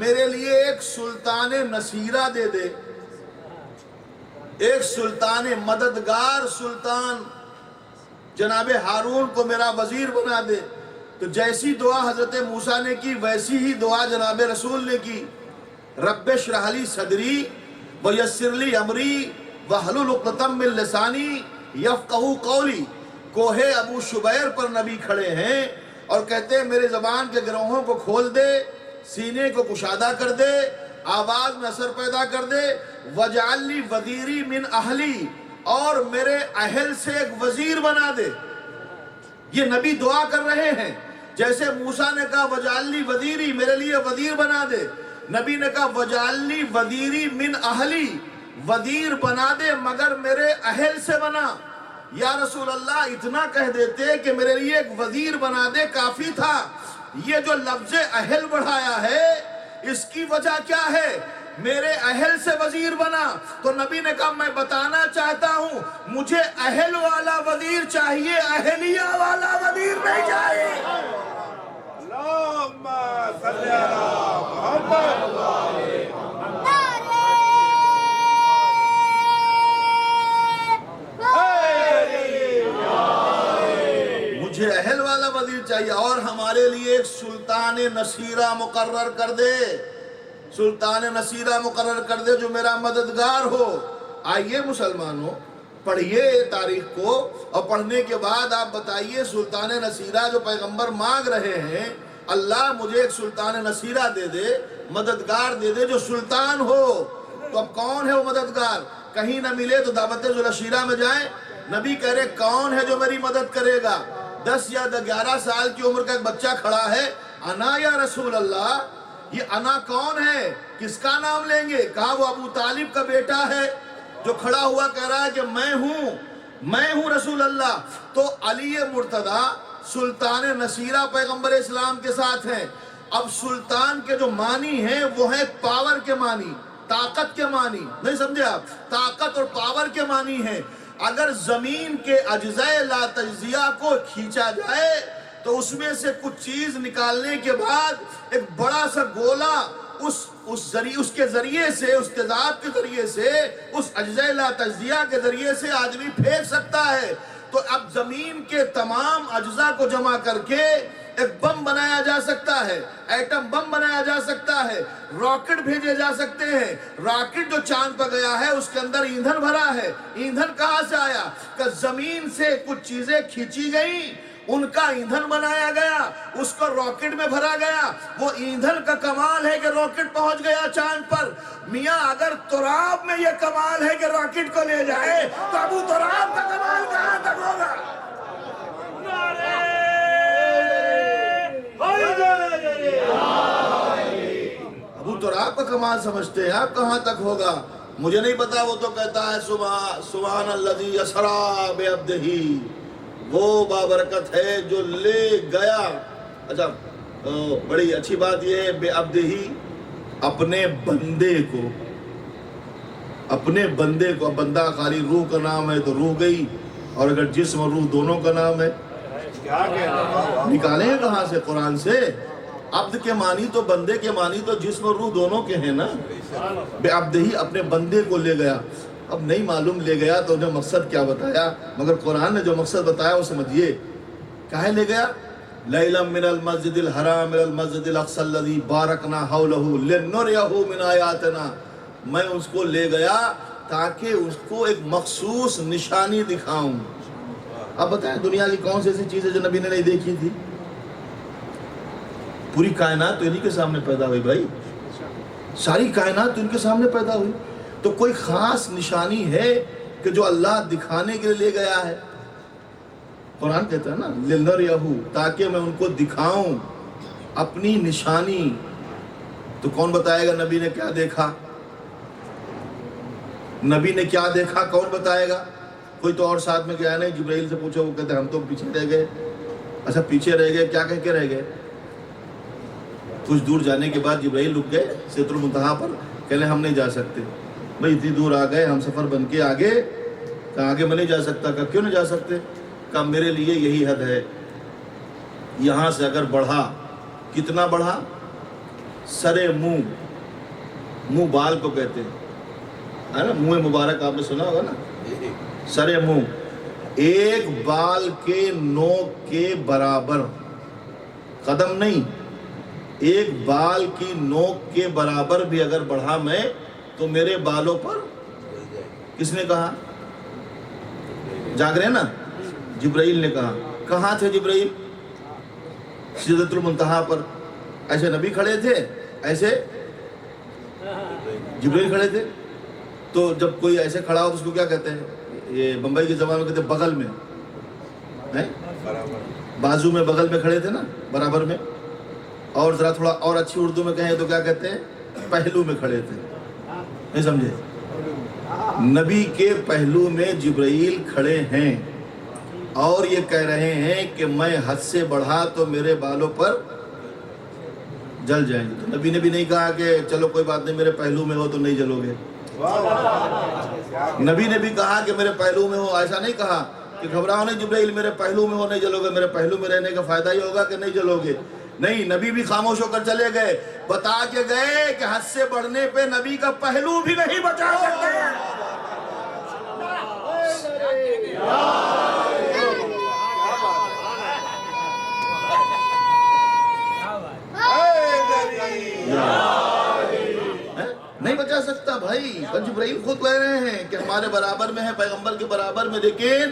میرے لیے ایک سلطان نصیرہ دے دے، ایک سلطان مددگار، سلطان جناب ہارون کو میرا وزیر بنا دے۔ تو جیسی دعا حضرت موسیٰ نے کی ویسی ہی دعا جناب رسول نے کی، رب اشرح لی صدری ویسر لی امری واحلل عقدۃ من لسانی یفقہوا قولی۔ کوہ ابو شبیر پر نبی کھڑے ہیں اور کہتے ہیں میرے زبان کے گروہوں کو کھول دے، سینے کو کشادہ کر دے، آواز میں اثر پیدا کر دے، وجعل لی وزیری من اہلی، اور میرے اہل سے ایک وزیر بنا دے۔ یہ نبی دعا کر رہے ہیں، جیسے موسیٰ نے کہا وجعل لی وزیری، میرے لیے وزیر بنا دے، نبی نے کہا وجعل لی وزیری من اہلی، وزیر بنا دے مگر میرے اہل سے بنا۔ یا رسول اللہ اتنا کہہ دیتے کہ میرے لیے ایک وزیر بنا دے کافی تھا، یہ جو لفظ اہل بڑھایا ہے اس کی وجہ کیا ہے؟ میرے اہل سے وزیر بنا۔ تو نبی نے کہا میں بتانا چاہتا ہوں مجھے اہل والا وزیر چاہیے، اہلیہ والا وزیر نہیں چاہیے۔ اللہم صلی علی محمد۔ مجھے اہل والا وزیر چاہیے، اور ہمارے لیے ایک سلطان نصیرہ مقرر کر دے، سلطان نصیرہ مقرر کر دے جو میرا مددگار ہو۔ آئیے مسلمانوں پڑھیے تاریخ کو، اور پڑھنے کے بعد آپ بتائیے سلطان نصیرہ جو پیغمبر مانگ رہے ہیں، اللہ مجھے ایک سلطان نصیرہ دے دے، مددگار دے دے جو سلطان ہو۔ تو اب کون ہے وہ مددگار؟ کہیں نہ ملے تو دعوت ذوالعشیرہ میں جائیں، نبی کہہ رہے کون ہے جو میری مدد کرے گا؟ 10 یا 11 سال کی عمر کا ایک بچہ کھڑا ہے، انا یا رسول اللہ، یہ انا کون ہے؟ کس کا نام لیں گے؟ کہا وہ ابو طالب کا بیٹا ہے جو کھڑا ہوا کہہ رہا ہے کہ میں ہوں رسول اللہ۔ تو علی مرتضیٰ سلطان نصیرہ پیغمبر اسلام کے ساتھ ہیں۔ اب سلطان کے جو معنی ہیں وہ ہیں پاور کے معنی، طاقت کے معنی، نہیں سمجھے آپ؟ طاقت اور پاور کے معنی ہیں۔ اگر زمین کے اجزاء لا تجزیہ کو کھینچا جائے تو اس میں سے کچھ چیز نکالنے کے بعد ایک بڑا سا گولا اس کے ذریعے سے، اس تیزاب کے ذریعے سے، اس اجزاء لا تجزیہ کے ذریعے سے آدمی پھینک سکتا ہے۔ تو اب زمین کے تمام اجزاء کو جمع کر کے ایک بم بنایا جا سکتا ہے، ایٹم بم بنایا جا سکتا ہے، راکٹ بھیجے جا سکتے ہیں۔ راکٹ جو چاند پر گیا ہے اس کے اندر ایندھن بھرا ہے۔ ایندھن کہاں سے آیا؟ کہ زمین سے کچھ چیزیں کھینچی گئیں، ان کا ایندھن بنایا گیا، اس کو راکٹ میں بھرا گیا۔ وہ ایندھن کا کمال ہے کہ راکٹ پہنچ گیا چاند پر۔ میاں اگر تراب میں یہ کمال ہے کہ راکٹ کو لے جائے تو ابو تراب کا کمال کہاں تک ہوگا؟ ابو تراب کا کمال سمجھتے ہیں آپ، کہاں تک ہوگا مجھے نہیں پتا۔ وہ تو کہتا ہے سبحان الذی اسریٰ بعبدہ، وہ بابرکت ہے جو لے گیا۔ اچھا بڑی اچھی بات یہ ہے بعبدہ، اپنے بندے کو، اپنے بندے کو۔ اب بندہ خالی روح کا نام ہے تو روح گئی، اور اگر جسم اور روح دونوں کا نام ہے کیا کہنا، نکالیں گے کہاں سے؟ قرآن سے۔ عبد کے معنی تو بندے کے معنی تو جسم اور روح دونوں کے ہیں نا۔ بے عبد ہی اپنے بندے کو لے گیا۔ اب نہیں معلوم لے گیا تو انہیں مقصد کیا بتایا، مگر قرآن نے جو مقصد بتایا وہ سمجھیے۔ کہاں لے گیا؟ لیلا من المسجد الحرام الى المسجد الاقصى الذي باركنا حوله لنريه من آیاتنا۔ میں اس کو لے گیا تاکہ اس کو ایک مخصوص نشانی دکھاؤں۔ اب بتائیں دنیا کی کون سی ایسی چیز ہے جو نبی نے نہیں دیکھی تھی؟ پوری کائنات تو انہی کے سامنے پیدا ہوئی بھائی، ساری کائنات تو ان کے سامنے پیدا ہوئی۔ تو کوئی خاص نشانی ہے کہ جو اللہ دکھانے کے لیے لے گیا ہے؟ قرآن کہتا ہے نا لِنَرْيَهُ، تاکہ میں ان کو دکھاؤں اپنی نشانی۔ تو کون بتائے گا نبی نے کیا دیکھا؟ نبی نے کیا دیکھا کون بتائے گا؟ کوئی تو اور ساتھ میں گیا نہیں، جبرائیل سے پوچھو، وہ کہتے ہیں ہم تو پیچھے رہ گئے۔ اچھا پیچھے رہ گئے، کیا کہہ کے رہ گئے؟ کچھ دور جانے کے بعد جبرائیل رک گئے سدرۃ المنتہا پر، کہنے ہم نہیں جا سکتے بھائی، اتنی دور آ گئے ہم سفر بن کے آگے، کہا آگے میں نہیں جا سکتا۔ کہا کیوں نہیں جا سکتے؟ کہا میرے لیے یہی حد ہے، یہاں سے اگر بڑھا، کتنا بڑھا؟ سرے منہ بال کو کہتے ہیں، ہے نا، منہ مبارک آپ نے سنا ہوگا نا، سرے منہ، ایک بال کے نوک کے برابر، قدم نہیں، ایک بال کی نوک کے برابر بھی اگر بڑھا میں تو میرے بالوں پر، کس نے کہا؟ جاگ رہے ہیں نا، جبرائیل نے کہا۔ کہاں تھے جبرائیل؟ سدرۃ المنتہا پر۔ ایسے نبی کھڑے تھے، ایسے جبرائیل کھڑے تھے۔ تو جب کوئی ایسے کھڑا ہو تو اس کو کیا کہتے ہیں؟ یہ بمبئی کی زبان میں کہتے ہیں بغل میں، بازو میں، بغل میں کھڑے تھے نا، برابر میں۔ اور ذرا تھوڑا اور اچھی اردو میں کہیں تو کیا کہتے ہیں؟ پہلو میں کھڑے تھے، نہیں سمجھے؟ نبی کے پہلو میں جبرائیل کھڑے ہیں اور یہ کہہ رہے ہیں کہ میں حد سے بڑھا تو میرے بالوں پر جل جائیں گے۔ تو نبی نے بھی نہیں کہا کہ چلو کوئی بات نہیں، میرے پہلو میں ہو تو نہیں جلو گے۔ نبی نے بھی کہا کہ میرے پہلو میں ہو، ایسا نہیں کہا کہ گھبراؤ نہیں جبرائیل، میرے پہلو میں ہو نہیں جلو گے، میرے پہلو میں رہنے کا فائدہ ہی ہوگا کہ نہیں جلو گے۔ نہیں، نبی بھی خاموش ہو کر چلے گئے، بتا کے گئے کہ حد سے بڑھنے پہ نبی کا پہلو بھی نہیں بچا سکتے۔ نہیں بچا سکتا بھائی۔ جبرائیل خود کہہ رہے ہیں کہ ہمارے برابر میں ہے، پیغمبر کے برابر میں، لیکن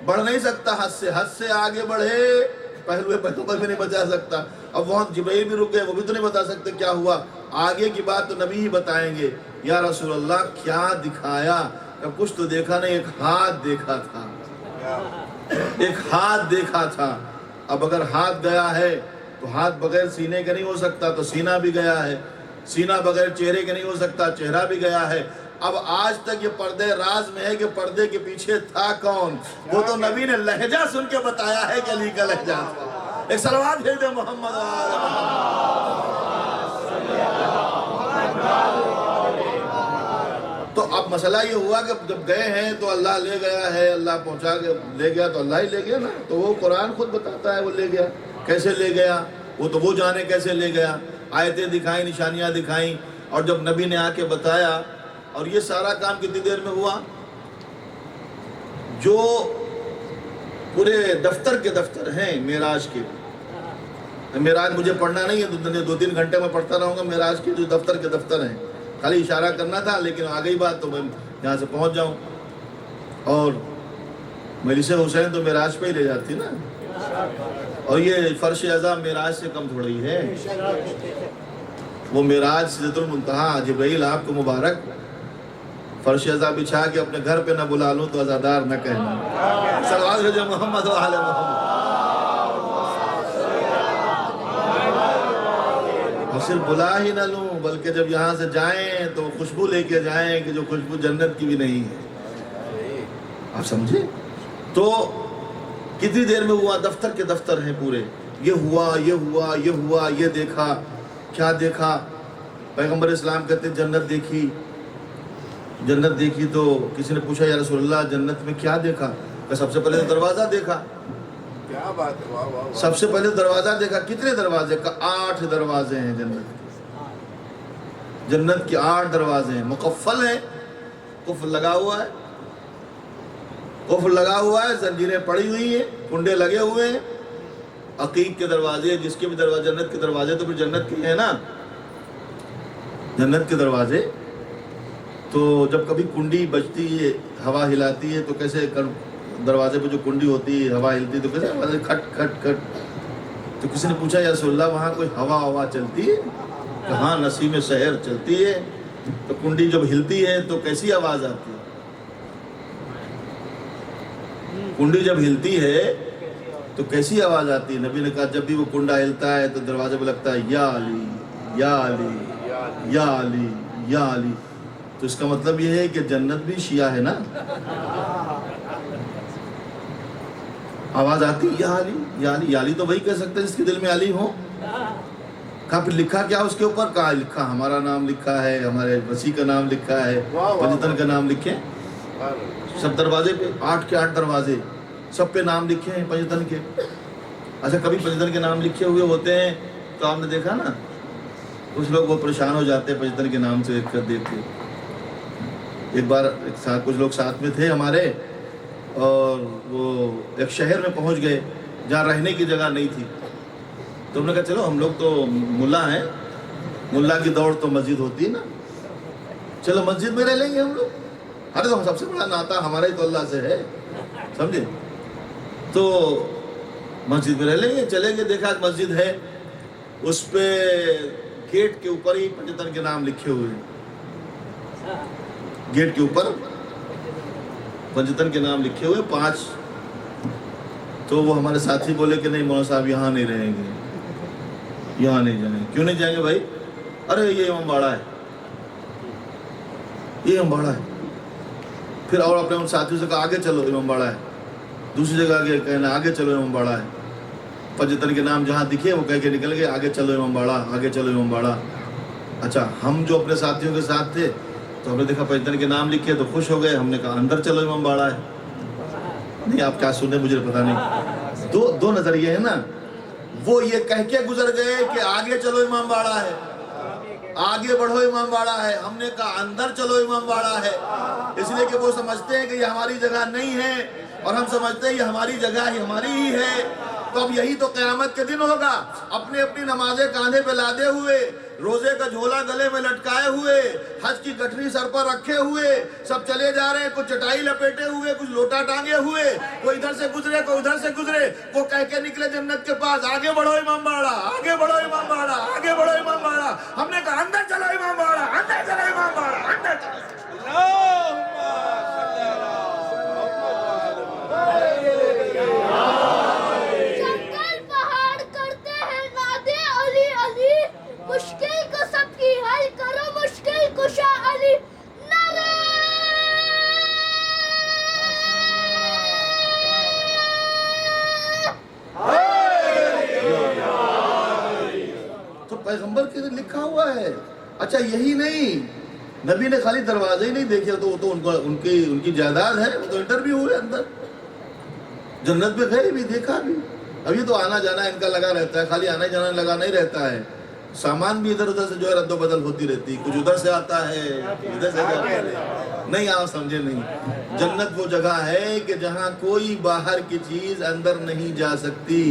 بڑھ نہیں سکتا حد سے آگے بڑھے پہلو پیغمبر بھی نہیں بچا سکتا۔ اب وہاں جبرائیل بھی رک گئے، وہ بھی تو نہیں بتا سکتے کیا ہوا، آگے کی بات تو نبی ہی بتائیں گے۔ یا رسول اللہ کیا دکھایا؟ کہ کچھ تو دیکھا نہیں، ایک ہاتھ دیکھا تھا، ایک ہاتھ دیکھا تھا۔ اب اگر ہاتھ گیا ہے تو ہاتھ بغیر سینے کے نہیں ہو سکتا، تو سینہ بھی گیا ہے، سینہ بغیر چہرے کے نہیں ہو سکتا، چہرہ بھی گیا ہے۔ اب آج تک یہ پردے راز میں ہے کہ پردے کے پیچھے تھا کون؟ وہ تو نبی نے لہجہ سن کے بتایا ہے کہ علی کا لہجہ تھا۔ ایک صلوات بھیج دے محمد۔ تو اب مسئلہ یہ ہوا کہ جب گئے ہیں تو اللہ لے گیا ہے، اللہ پہنچا کے لے گیا تو اللہ ہی لے گیا نا۔ تو وہ قرآن خود بتاتا ہے وہ لے گیا، کیسے لے گیا وہ تو وہ جانے کیسے لے گیا۔ آیتیں دکھائیں، نشانیاں دکھائیں، اور جب نبی نے آ کے بتایا، اور یہ سارا کام کتنی دیر میں ہوا؟ جو پورے دفتر کے دفتر ہیں معراج کے، معراج مجھے پڑھنا نہیں ہے، 2-3 گھنٹے میں پڑھتا رہوں گا معراج کے جو دفتر کے دفتر ہیں، خالی اشارہ کرنا تھا، لیکن آ گئی بات تو میں یہاں سے پہنچ جاؤں. اور مجلس حسین تو معراج پہ ہی لے جاتی نا، اور یہ فرش اعظا معراج سے کم تھوڑا ہی ہے. وہ معراج سدرۃ المنتہا، جبرائیل آپ کو مبارک فرش اعظا بچھا کے اپنے گھر پہ نہ بلا لوں تو عزادار نہ کہنا. صلوات بھیجو محمد و آل محمد. اور صرف بلا ہی نہ لوں بلکہ جب یہاں سے جائیں تو خوشبو لے کے جائیں کہ جو خوشبو جنت کی بھی نہیں ہے. آپ سمجھے؟ تو کتنی دیر میں ہوا؟ دفتر کے دفتر ہیں پورے. یہ ہوا، یہ ہوا، یہ ہوا، یہ دیکھا. کیا دیکھا؟ پیغمبر اسلام کہتے ہیں جنت دیکھی. جنت دیکھی تو کسی نے پوچھا یا رسول اللہ جنت میں کیا دیکھا؟ کہ سب سے پہلے دروازہ دیکھا. کیا بات ہے، واہ واہ. سب سے پہلے دروازہ دیکھا. کتنے دروازے؟ کا 8 دروازے ہیں جنت کے. جنت کے 8 دروازے ہیں، مقفل ہیں، قفل لگا ہوا ہے، قفل لگا ہوا ہے، زنجیریں پڑی ہوئی ہیں، کنڈے لگے ہوئے ہیں. عقیق کے دروازے، جس کے بھی دروازے، جنت کے دروازے تو پھر جنت کے ہیں نا، جنت کے دروازے. تو جب کبھی کنڈی بجتی ہے، ہوا ہلاتی ہے تو کیسے دروازے پہ جو کنڈی ہوتی ہے ہوا ہلتی ہے تو کیسے آواز کھٹ کھٹ کھٹ. تو کسی نے پوچھا یا رسول اللہ وہاں کوئی ہوا چلتی ہے؟ کہ ہاں نسیم سحر چلتی ہے. تو کنڈی جب ہلتی ہے تو کیسی آواز آتی ہے؟ کنڈی جب ہلتی ہے تو کیسی آواز آتی ہے؟ نبی نے کہا جب بھی وہ کنڈا ہلتا ہے تو دروازے پہ لگتا ہے یا علی یا علی یا علی یا علی. تو اس کا مطلب یہ ہے کہ جنت بھی شیعہ ہے نا. آواز آتی یا علی یا علی. یا علی تو وہی کہہ سکتے ہیں جس کے دل میں علی ہو. کہا پھر لکھا کیا اس کے اوپر؟ کہا لکھا ہمارا نام لکھا ہے، ہمارے وسیع کا نام لکھا ہے، پنجتن کا نام لکھے. سب دروازے پہ 8 کے 8 دروازے سب پہ نام لکھے ہیں پنجتن کے. اچھا کبھی پنجتن کے نام لکھے ہوئے ہوتے ہیں تو آپ نے دیکھا نا کچھ لوگ وہ پریشان ہو جاتے ہیں پنجتن کے نام سے دیکھ کے. ایک بار کچھ لوگ ساتھ میں تھے ہمارے، اور وہ ایک شہر میں پہنچ گئے جہاں رہنے کی جگہ نہیں تھی. تو ہم نے کہا چلو ہم لوگ تو ملا ہیں، ملا کی دوڑ تو مسجد ہوتی ہے نا، چلو مسجد میں رہ لیں گے ہم لوگ. ارے تو سب سے بڑا ناتا ہمارا ہی تو اللہ سے ہے، سمجھے؟ تو مسجد میں رہ لیں گے. چلیں گے، دیکھا مسجد ہے، اس پہ گیٹ کے اوپر ہی پنجتن کے نام لکھے ہوئے ہیں. گیٹ کے اوپر پنجتن کے نام لکھے ہوئے 5. تو وہ ہمارے ساتھی بولے کہ نہیں مولانا صاحب یہاں نہیں رہیں گے، یہاں نہیں جائیں گے. کیوں نہیں جائیں گے بھائی؟ ارے یہ امام باڑہ ہے، یہ امام باڑہ ہے. پھر اور اپنے ان ساتھیوں سے کہا آگے چلو امام باڑہ ہے. دوسری جگہ آگے کہنا آگے چلو امام باڑہ ہے. پنجتن کے نام جہاں دکھے وہ کہہ کے نکل گئے آگے چلو امام باڑہ، آگے چلو امام باڑہ. اچھا ہم جو اپنے ساتھیوں کے ساتھ تھے تو ہم نے دیکھا پنجتن کے نام لکھے تو خوش ہو گئے. ہم نے کہا اندر چلو امام باڑہ ہے. نہیں آپ کیا سنیں مجھے پتا نہیں. دو نظریے ہیں نا. وہ یہ کہہ کے گزر گئے کہ آگے چلو امام باڑہ ہے، آگے بڑھو امام باڑہ ہے. ہم نے کہا اندر چلو امام باڑہ ہے، اس لیے کہ وہ سمجھتے ہیں کہ یہ ہماری جگہ نہیں ہے اور ہم سمجھتے ہیں یہ ہماری جگہ ہی ہماری ہی ہے. تو اب یہی تو قیامت کے دن ہوگا. اپنی اپنی نمازیں کاندھے پہ لادے ہوئے، روزے کا جھولا گلے میں لٹکائے ہوئے، حج کی گٹھری سر پر رکھے ہوئے سب چلے جا رہے ہیں. کچھ چٹائی لپیٹے ہوئے، کچھ لوٹا ٹانگے ہوئے، کوئی ادھر سے گزرے کوئی ادھر سے گزرے. وہ کہہ کے نکلے جنت کے پاس آگے بڑھو امام باڑہ، آگے بڑھو امام باڑہ، آگے بڑھو امام باڑہ. ہم نے کہا اندر چلو امام باڑہ، اندر چلو امام باڑہ، اندر چلو. مشکل کو سب کی حل کرو مشکل کشا علی. تو پیغمبر کے لکھا ہوا ہے. اچھا یہی نہیں، نبی نے خالی دروازے ہی نہیں دیکھے تو وہ تو ان کی جائیداد ہے. وہ تو انٹرویو ہوئے اندر جنت میں گئے بھی، دیکھا بھی. اب یہ تو آنا جانا ان کا لگا رہتا ہے، خالی آنا جانا لگا نہیں رہتا ہے. سامان بھی ادھر ادھر سے جو ہے رد و بدل ہوتی رہتی. کچھ ادھر سے آتا ہے ادھر سے جاتا ہے. نہیں آپ سمجھے نہیں. جنت وہ جگہ ہے کہ جہاں کوئی باہر کی چیز اندر نہیں جا سکتی.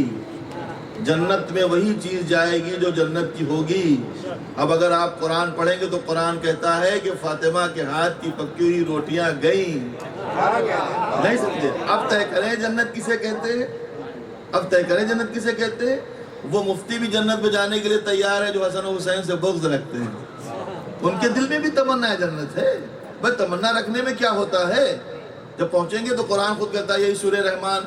جنت میں وہی چیز جائے گی جو جنت کی ہوگی۔ اب اگر آپ قرآن پڑھیں گے تو قرآن کہتا ہے کہ فاطمہ کے ہاتھ کی پکی ہوئی روٹیاں گئیں۔ نہیں سمجھے؟ اب طے کریں جنت کسے کہتے ہیں، اب طے کریں جنت کسے کہتے ہیں۔ وہ مفتی بھی جنت میں جانے کے لیے تیار ہے جو حسن و حسین سے بغض رکھتے ہیں، ان کے دل میں بھی تمنا ہے جنت ہے۔ بس تمنا رکھنے میں کیا ہوتا ہے، جب پہنچیں گے تو قرآن خود کہتا ہے، یہی سورہ رحمان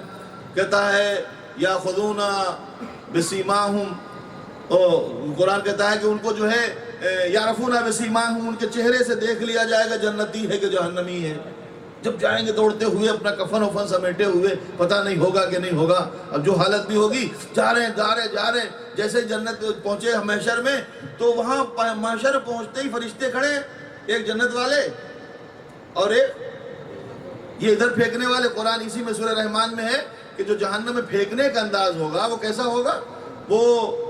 کہتا ہے یا خذون بسیماہم، قرآن کہتا ہے کہ ان کو جو ہے یعرفون بسیماہم، ان کے چہرے سے دیکھ لیا جائے گا جنتی ہے کہ جہنمی ہے۔ جب جائیں گے دوڑتے ہوئے اپنا کفن وفن سمیٹے ہوئے، پتہ نہیں ہوگا کہ نہیں ہوگا، اب جو حالت بھی ہوگی، جا رہے ہیں جیسے جنت پہنچے محشر میں تو وہاں محشر پہنچتے ہی فرشتے کھڑے، ایک جنت والے اور ایک یہ ادھر پھینکنے والے۔ قرآن اسی میں سورہ رحمان میں ہے کہ جو جہنم میں پھینکنے کا انداز ہوگا وہ کیسا ہوگا، وہ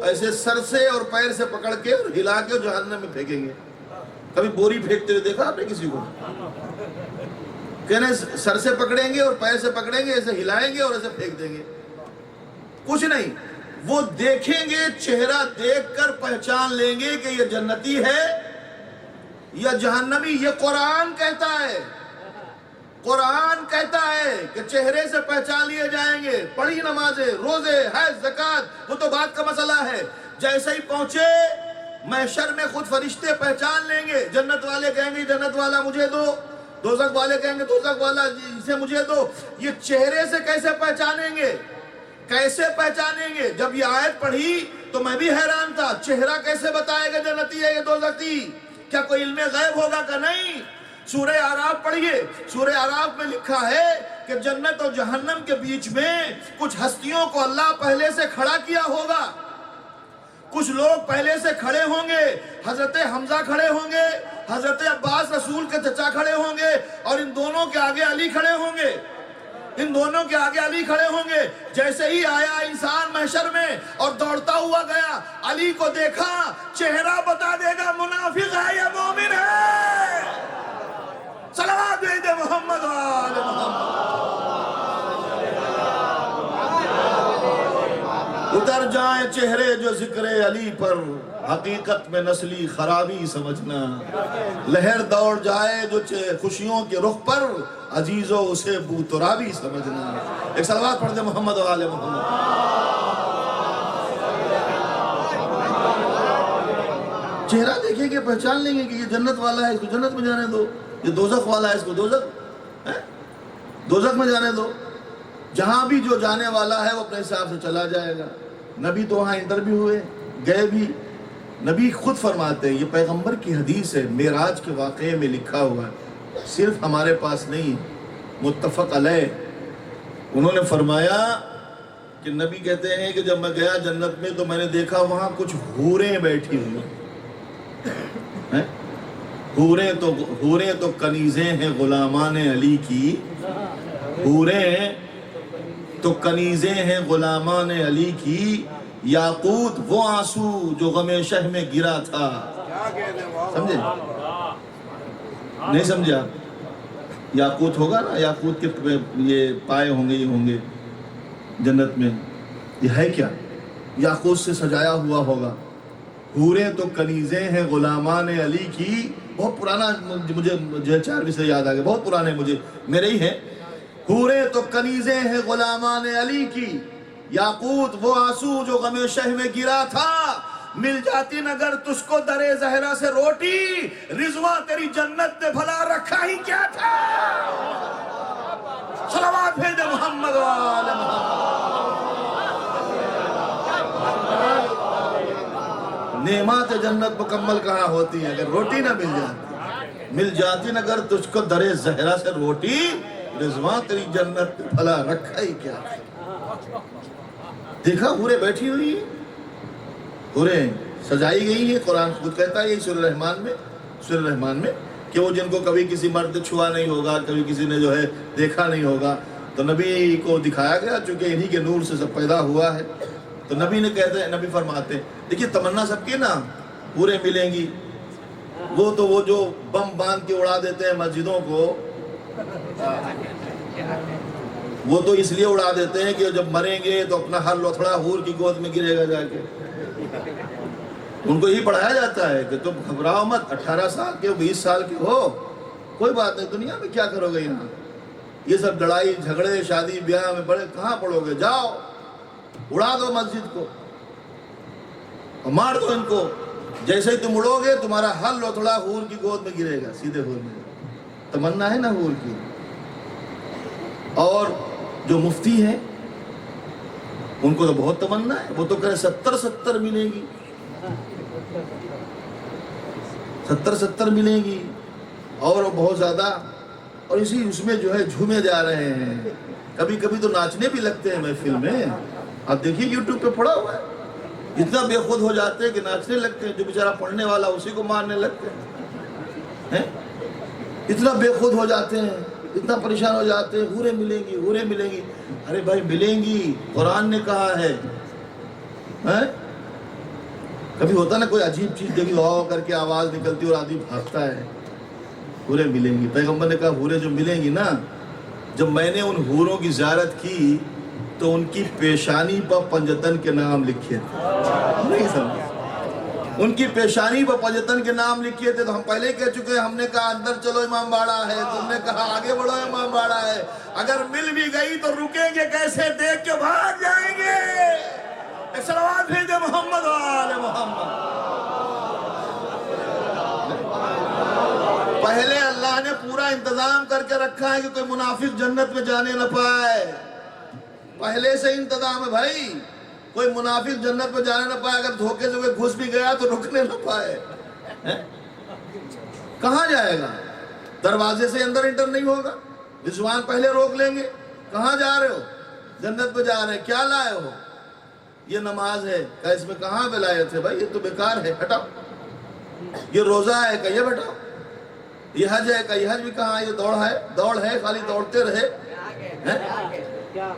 ایسے سر سے اور پیر سے پکڑ کے اور ہلا کے جہنم میں پھینکیں گے۔ کبھی بوری پھینکتے ہوئے دیکھا آپ نے کسی کو؟ کہنے سر سے پکڑیں گے اور پیر سے پکڑیں گے، ایسے ہلائیں گے اور ایسے پھینک دیں گے، کچھ نہیں۔ وہ دیکھیں گے، چہرہ دیکھ کر پہچان لیں گے کہ یہ جنتی ہے یا جہنمی۔ یہ قرآن کہتا ہے، قرآن کہتا ہے کہ چہرے سے پہچان لیے جائیں گے۔ پڑھی نمازیں، روزے، حج، زکوٰۃ، وہ تو بات کا مسئلہ ہے۔ جیسے ہی پہنچے محشر میں خود فرشتے پہچان لیں گے۔ جنت والے کہیں گے جنت والا مجھے دو، دوزخ والے کہیں گے دوزخ والا اسے مجھے دو۔ یہ چہرے سے کیسے پہچانیں گے، کیسے پہچانیں گے؟ جب یہ آیت پڑھی تو میں بھی حیران تھا، چہرہ کیسے بتائے گا جنتی ہے یا دوزخی؟ کیا کوئی علم غیب ہوگا کہ نہیں؟ سورہ اعراف پڑھیے، سورہ اعراف میں لکھا ہے کہ جنت اور جہنم کے بیچ میں کچھ ہستیوں کو اللہ پہلے سے کھڑا کیا ہوگا۔ کچھ لوگ پہلے سے کھڑے ہوں گے، حضرت حمزہ کھڑے ہوں گے، حضرت عباس رسول کے چچا کھڑے ہوں گے، اور ان دونوں کے آگے علی کھڑے ہوں گے، ان دونوں کے آگے علی کھڑے ہوں گے۔ جیسے ہی آیا انسان محشر میں اور دوڑتا ہوا گیا، علی کو دیکھا، چہرہ بتا دے گا منافق ہے یا مومن ہے۔ صلوات بھیج دے محمد و آل محمد۔ اتر جائیں چہرے جو ذکر علی پر، حقیقت میں نسلی خرابی سمجھنا۔ لہر دوڑ جائے جو خوشیوں کے رخ پر، عزیزو اسے بو ترابی سمجھنا۔ ایک صلوات پڑھ دے محمد و آل محمد۔ چہرہ دیکھیں گے، پہچان لیں گے کہ یہ جنت والا ہے، اس کو جنت میں جانے دو، یہ دوزخ والا ہے، اس کو دوزخ میں جانے دو۔ جہاں بھی جو جانے والا ہے وہ اپنے حساب سے چلا جائے گا۔ نبی تو وہاں انٹرویو ہوئے، گئے بھی، نبی خود فرماتے ہیں، یہ پیغمبر کی حدیث ہے، معراج کے واقعے میں لکھا ہوا ہے، صرف ہمارے پاس نہیں، متفق علیہ۔ انہوں نے فرمایا کہ نبی کہتے ہیں کہ جب میں گیا جنت میں تو میں نے دیکھا وہاں کچھ حوریں بیٹھی ہوئی۔ حوریں تو کنیزیں ہیں غلامان علی کی، حوریں تو کنیزیں ہیں غلامان علی کی، یاقوت وہ آنسو جو غم شہ میں گرا تھا۔ سمجھے؟ نہیں سمجھا؟ یاقوت ہوگا نا، یاقوت کے یہ پائے ہوں گے، یہ ہوں گے جنت میں، یہ ہے کیا؟ یاقوت سے سجایا ہوا ہوگا۔ حوریں تو کنیزیں ہیں غلامان علی کی، بہت پرانا، مجھے جو 4ویں سے یاد آ گیا، بہت پرانے مجھے میرے ہی ہیں۔ حوریں تو کنیزیں ہیں غلامان علی کی، یاقوت وہ آنسو جو غم شہ میں گرا تھا، مل جاتی نگر تجھ کو درے زہرا سے روٹی، رضواں تیری جنت نے بھلا رکھا ہی کیا تھا۔ صلوات بھیج دے محمد و آل محمد۔ نعمات جنت مکمل کہاں ہوتی ہیں اگر روٹی نہ مل جاتی نگر تجھ کو درے زہرا سے روٹی، رضواں تیری جنت بھلا رکھا ہی کیا تھا۔ دیکھا حوریں بیٹھی ہوئی، حوریں سجائی گئی ہیں۔ قرآن خود کہتا ہے یہ سورہ رحمان میں کہ وہ جن کو کبھی کسی مرد چھوا نہیں ہوگا، کبھی کسی نے جو ہے دیکھا نہیں ہوگا، تو نبی کو دکھایا گیا چونکہ انہی کے نور سے سب پیدا ہوا ہے۔ تو نبی نے کہتے ہیں، نبی فرماتے ہیں، دیکھیے تمنا سب کی نا، حوریں ملیں گی، وہ تو وہ جو بم باندھ کے اڑا دیتے ہیں مسجدوں کو، وہ تو اس لیے اڑا دیتے ہیں کہ جب مریں گے تو اپنا ہر لوتھڑا حور کی گود میں گرے گا جا کے. ان کو یہی پڑھایا جاتا ہے کہ تم گھبراؤ مت, 18 سال کے 20 سال کے ہو, کوئی بات نہیں, دنیا میں کیا کرو گے یہاں, یہ سب لڑائی جھگڑے شادی بیاہ میں بڑے کہاں پڑو گے, جاؤ اڑا دو مسجد کو اور مار دو ان کو. جیسے ہی تم اڑو گے تمہارا ہر لوتھڑا حور کی گود میں گرے گا, سیدھے حور میں. تمنا ہے نا حور کی. اور جو مفتی ہیں ان کو تو بہت تمنا ہے, وہ تو کہے 70 ملے گی, 70 ملے گی, اور بہت زیادہ. اور اس میں جو ہے جھومے جا رہے ہیں. کبھی کبھی تو ناچنے بھی لگتے ہیں محفل میں. آپ دیکھیے یوٹیوب پہ پڑا ہوا ہے, اتنا بے خود ہو جاتے ہیں کہ ناچنے لگتے ہیں. جو بیچارہ پڑھنے والا اسی کو مارنے لگتے ہیں. اتنا بے خود ہو جاتے ہیں, اتنا پریشان ہو جاتے ہیں. حوریں ملیں گی, حوریں ملیں گی. ارے بھائی ملیں گی, قرآن نے کہا ہے. کبھی ہوتا نا کوئی عجیب چیز دیکھی واو کر کے آواز نکلتی اور آدمی بھاگتا ہے, حوریں ملیں گی. پیغمبر نے کہا حوریں جو ملیں گی نا, جب میں نے ان حوروں کی زیارت کی تو ان کی پیشانی پر پنجتن کے نام لکھے تھے. نہیں سمجھے, ان کی پیشانی پر پنجتن کے نام لکھے تھے. تو ہم پہلے ہی کہہ چکے ہیں, ہم نے کہا اندر چلو امام باڑہ ہے, تم نے کہا آگے بڑھو امام باڑہ ہے. اگر مل بھی گئی تو رکیں گے کیسے, دیکھ کے بھاگ جائیں گے. ایک صلوات بھیج دے محمد و آل محمد. پہلے اللہ نے پورا انتظام کر کے رکھا ہے کہ کوئی منافق جنت میں جانے نہ پائے. پہلے سے انتظام ہے بھائی, کوئی منافق جنت میں جانے نہ پائے. اگر دھوکے سے کوئی گھس بھی گیا تو رکنے نہ پائے. کہاں جائے گا, دروازے سے اندر انٹر نہیں ہوگا, رضوان پہلے روک لیں گے. کہاں جا رہے ہو, جنت میں جا رہے ہیں. کیا لائے ہو, یہ نماز ہے. کہ اس میں کہاں پہ لائے تھے بھائی, یہ تو بیکار ہے, ہٹاؤ. یہ روزہ ہے, کہ یہ بیٹھاؤ. یہ حج ہے, کہ یہ حج بھی کہاں, یہ دوڑ ہے, خالی دوڑتے رہے.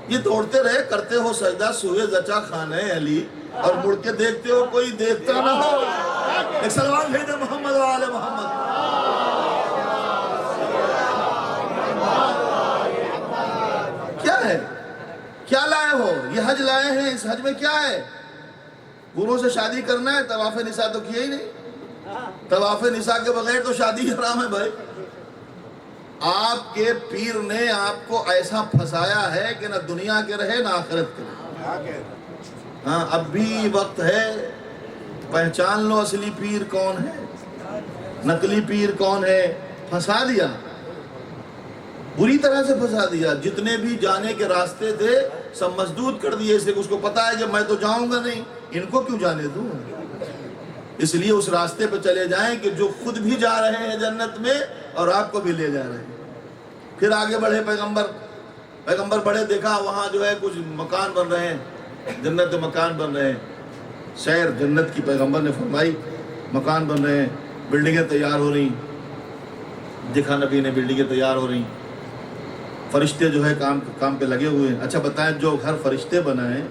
یہ دوڑتے رہے, کرتے ہو سجدہ سوئے زچا خانہ علی, اور مڑ کے دیکھتے ہو کوئی دیکھتا نہ ہو. ایک صلوات بھیجے محمد و آل محمد. کیا ہے, کیا لائے ہو, یہ حج لائے ہیں. اس حج میں کیا ہے, گروہ سے شادی کرنا ہے. طواف نساء تو کیا ہی نہیں. طواف نساء کے بغیر تو شادی حرام ہے بھائی. آپ کے پیر نے آپ کو ایسا پھنسایا ہے کہ نہ دنیا کے رہے نہ آخرت کے رہے. ہاں, اب بھی وقت ہے, پہچان لو اصلی پیر کون ہے, نقلی پیر کون ہے. پھنسا دیا, بری طرح سے پھنسا دیا. جتنے بھی جانے کے راستے تھے سب مسدود کر دیے. اس لیے اس کو پتا ہے کہ میں تو جاؤں گا نہیں, ان کو کیوں جانے دوں. اس لیے اس راستے پہ چلے جائیں کہ جو خود بھی جا رہے ہیں جنت میں اور آپ کو بھی لے جا رہے ہیں. پھر آگے بڑھے پیغمبر بڑھے, دیکھا وہاں جو ہے کچھ مکان بن رہے ہیں, جنت مکان بن رہے ہیں. سیر جنت کی پیغمبر نے فرمائی, مکان بن رہے ہیں, بلڈنگیں تیار ہو رہی. دیکھا نبی نے بلڈنگیں تیار ہو رہی, فرشتے جو ہے کام پہ لگے ہوئے ہیں. اچھا بتائیں, جو گھر فرشتے بنائیں,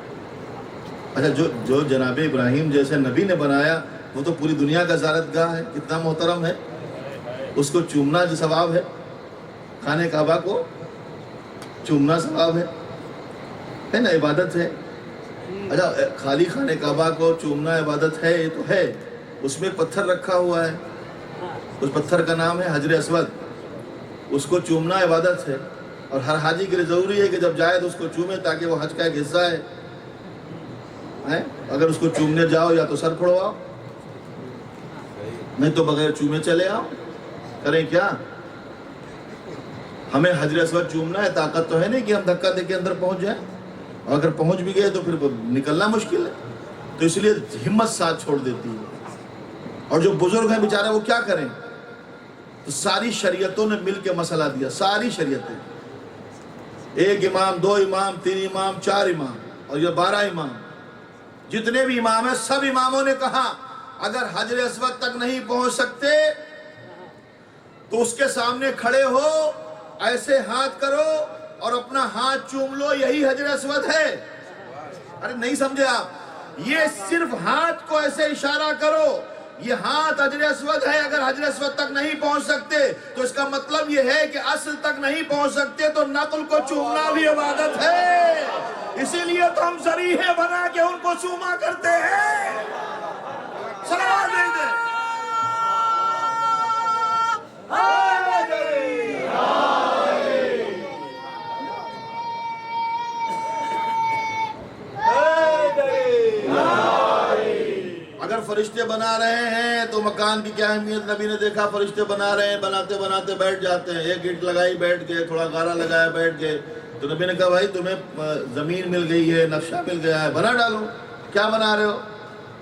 اچھا جو جناب ابراہیم جیسے نبی نے بنایا وہ تو پوری دنیا کا زیارت گاہ ہے, کتنا محترم ہے. اس کو چومنا جو ثواب ہے, خانہ کعبہ کو چومنا ثواب ہے نا, عبادت ہے. اچھا خالی خانہ کعبہ کو چومنا عبادت ہے, یہ تو ہے. اس میں پتھر رکھا ہوا ہے, اس پتھر کا نام ہے حجر اسود. اس کو چومنا عبادت ہے, اور ہر حاجی کے لیے ضروری ہے کہ جب جائے تو اس کو چومے, تاکہ وہ حج کا ایک حصہ ہے. اگر اس کو چومنے جاؤ یا تو سر کھڑواؤ, نہیں تو بغیر چومے چلے آؤ. کریں کیا, ہمیں حجر اسود چومنا ہے. طاقت تو ہے نہیں کہ ہم دھکا دے کے اندر پہنچ جائیں, اور اگر پہنچ بھی گئے تو پھر نکلنا مشکل ہے. تو اس لیے ہمت ساتھ چھوڑ دیتی ہے. اور جو بزرگ ہیں بیچارے وہ کیا کریں. تو ساری شریعتوں نے مل کے مسئلہ دیا, ساری شریعتیں, 1 امام 2 امام 3 امام 4 امام اور یہ 12 امام, جتنے بھی امام ہیں سب اماموں نے کہا اگر حجر اسود تک نہیں پہنچ سکتے تو اس کے سامنے کھڑے ہو, ایسے ہاتھ کرو اور اپنا ہاتھ چوم لو, یہی حجر اسود ہے. ارے نہیں سمجھے آپ, یہ صرف ہاتھ کو ایسے اشارہ کرو, یہ ہاتھ حجر اسود ہے، اگر حجر اسود تک نہیں پہنچ سکتے تو اس کا مطلب یہ ہے کہ اصل تک نہیں پہنچ سکتے، تو نقل کو چومنا بھی عبادت ہے، اسی لیے تو ہم ذریعے بنا کے ان کو چوما کرتے ہیں۔ صلوات دے دیں۔ اگر فرشتے بنا رہے ہیں تو مکان کی کیا اہمیت؟ نبی نے دیکھا فرشتے بنا رہے ہیں، بناتے بناتے بیٹھ جاتے ہیں، ایک اینٹ لگائی بیٹھ گئے، تھوڑا غارہ لگایا بیٹھ گئے، تو نبی نے کہا بھائی تمہیں زمین مل گئی ہے، نقشہ مل گیا ہے، بنا ڈالو، کیا بنا رہے ہو؟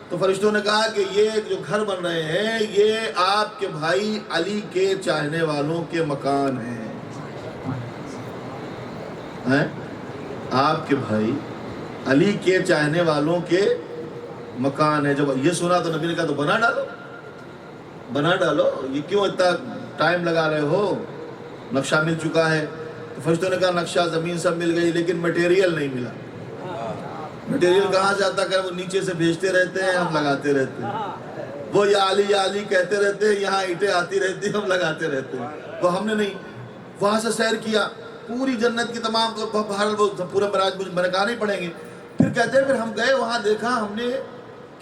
تو فرشتوں نے کہا کہ یہ جو گھر بن رہے ہیں یہ آپ کے بھائی علی کے چاہنے والوں کے مکان ہیں۔ آپ کے بھائی علی کے چاہنے والوں کے مکان ہے۔ جب یہ سنا تو نبی نے کہا تو بنا ڈالو، بنا ڈالو، یہ کیوں اتنا ٹائم لگا رہے ہو، نقشہ مل چکا ہے۔ تو فرشتوں نے کہا نقشہ زمین سب مل گئی لیکن مٹیریل نہیں ملا۔ مٹیریل کہاں سے آتا ہے؟ وہ نیچے سے بھیجتے رہتے ہیں، ہم لگاتے رہتے ہیں، وہ یا علی کہتے رہتے ہیں، یہاں اینٹیں آتی رہتی ہیں، ہم لگاتے رہتے ہیں۔ وہ ہم نے نہیں، وہاں سے سیر کیا پوری جنت کی تمام پورے مراج میں نے کہا نہیں پڑھیں گے۔ پھر کہتے ہیں پھر ہم گئے وہاں، دیکھا ہم نے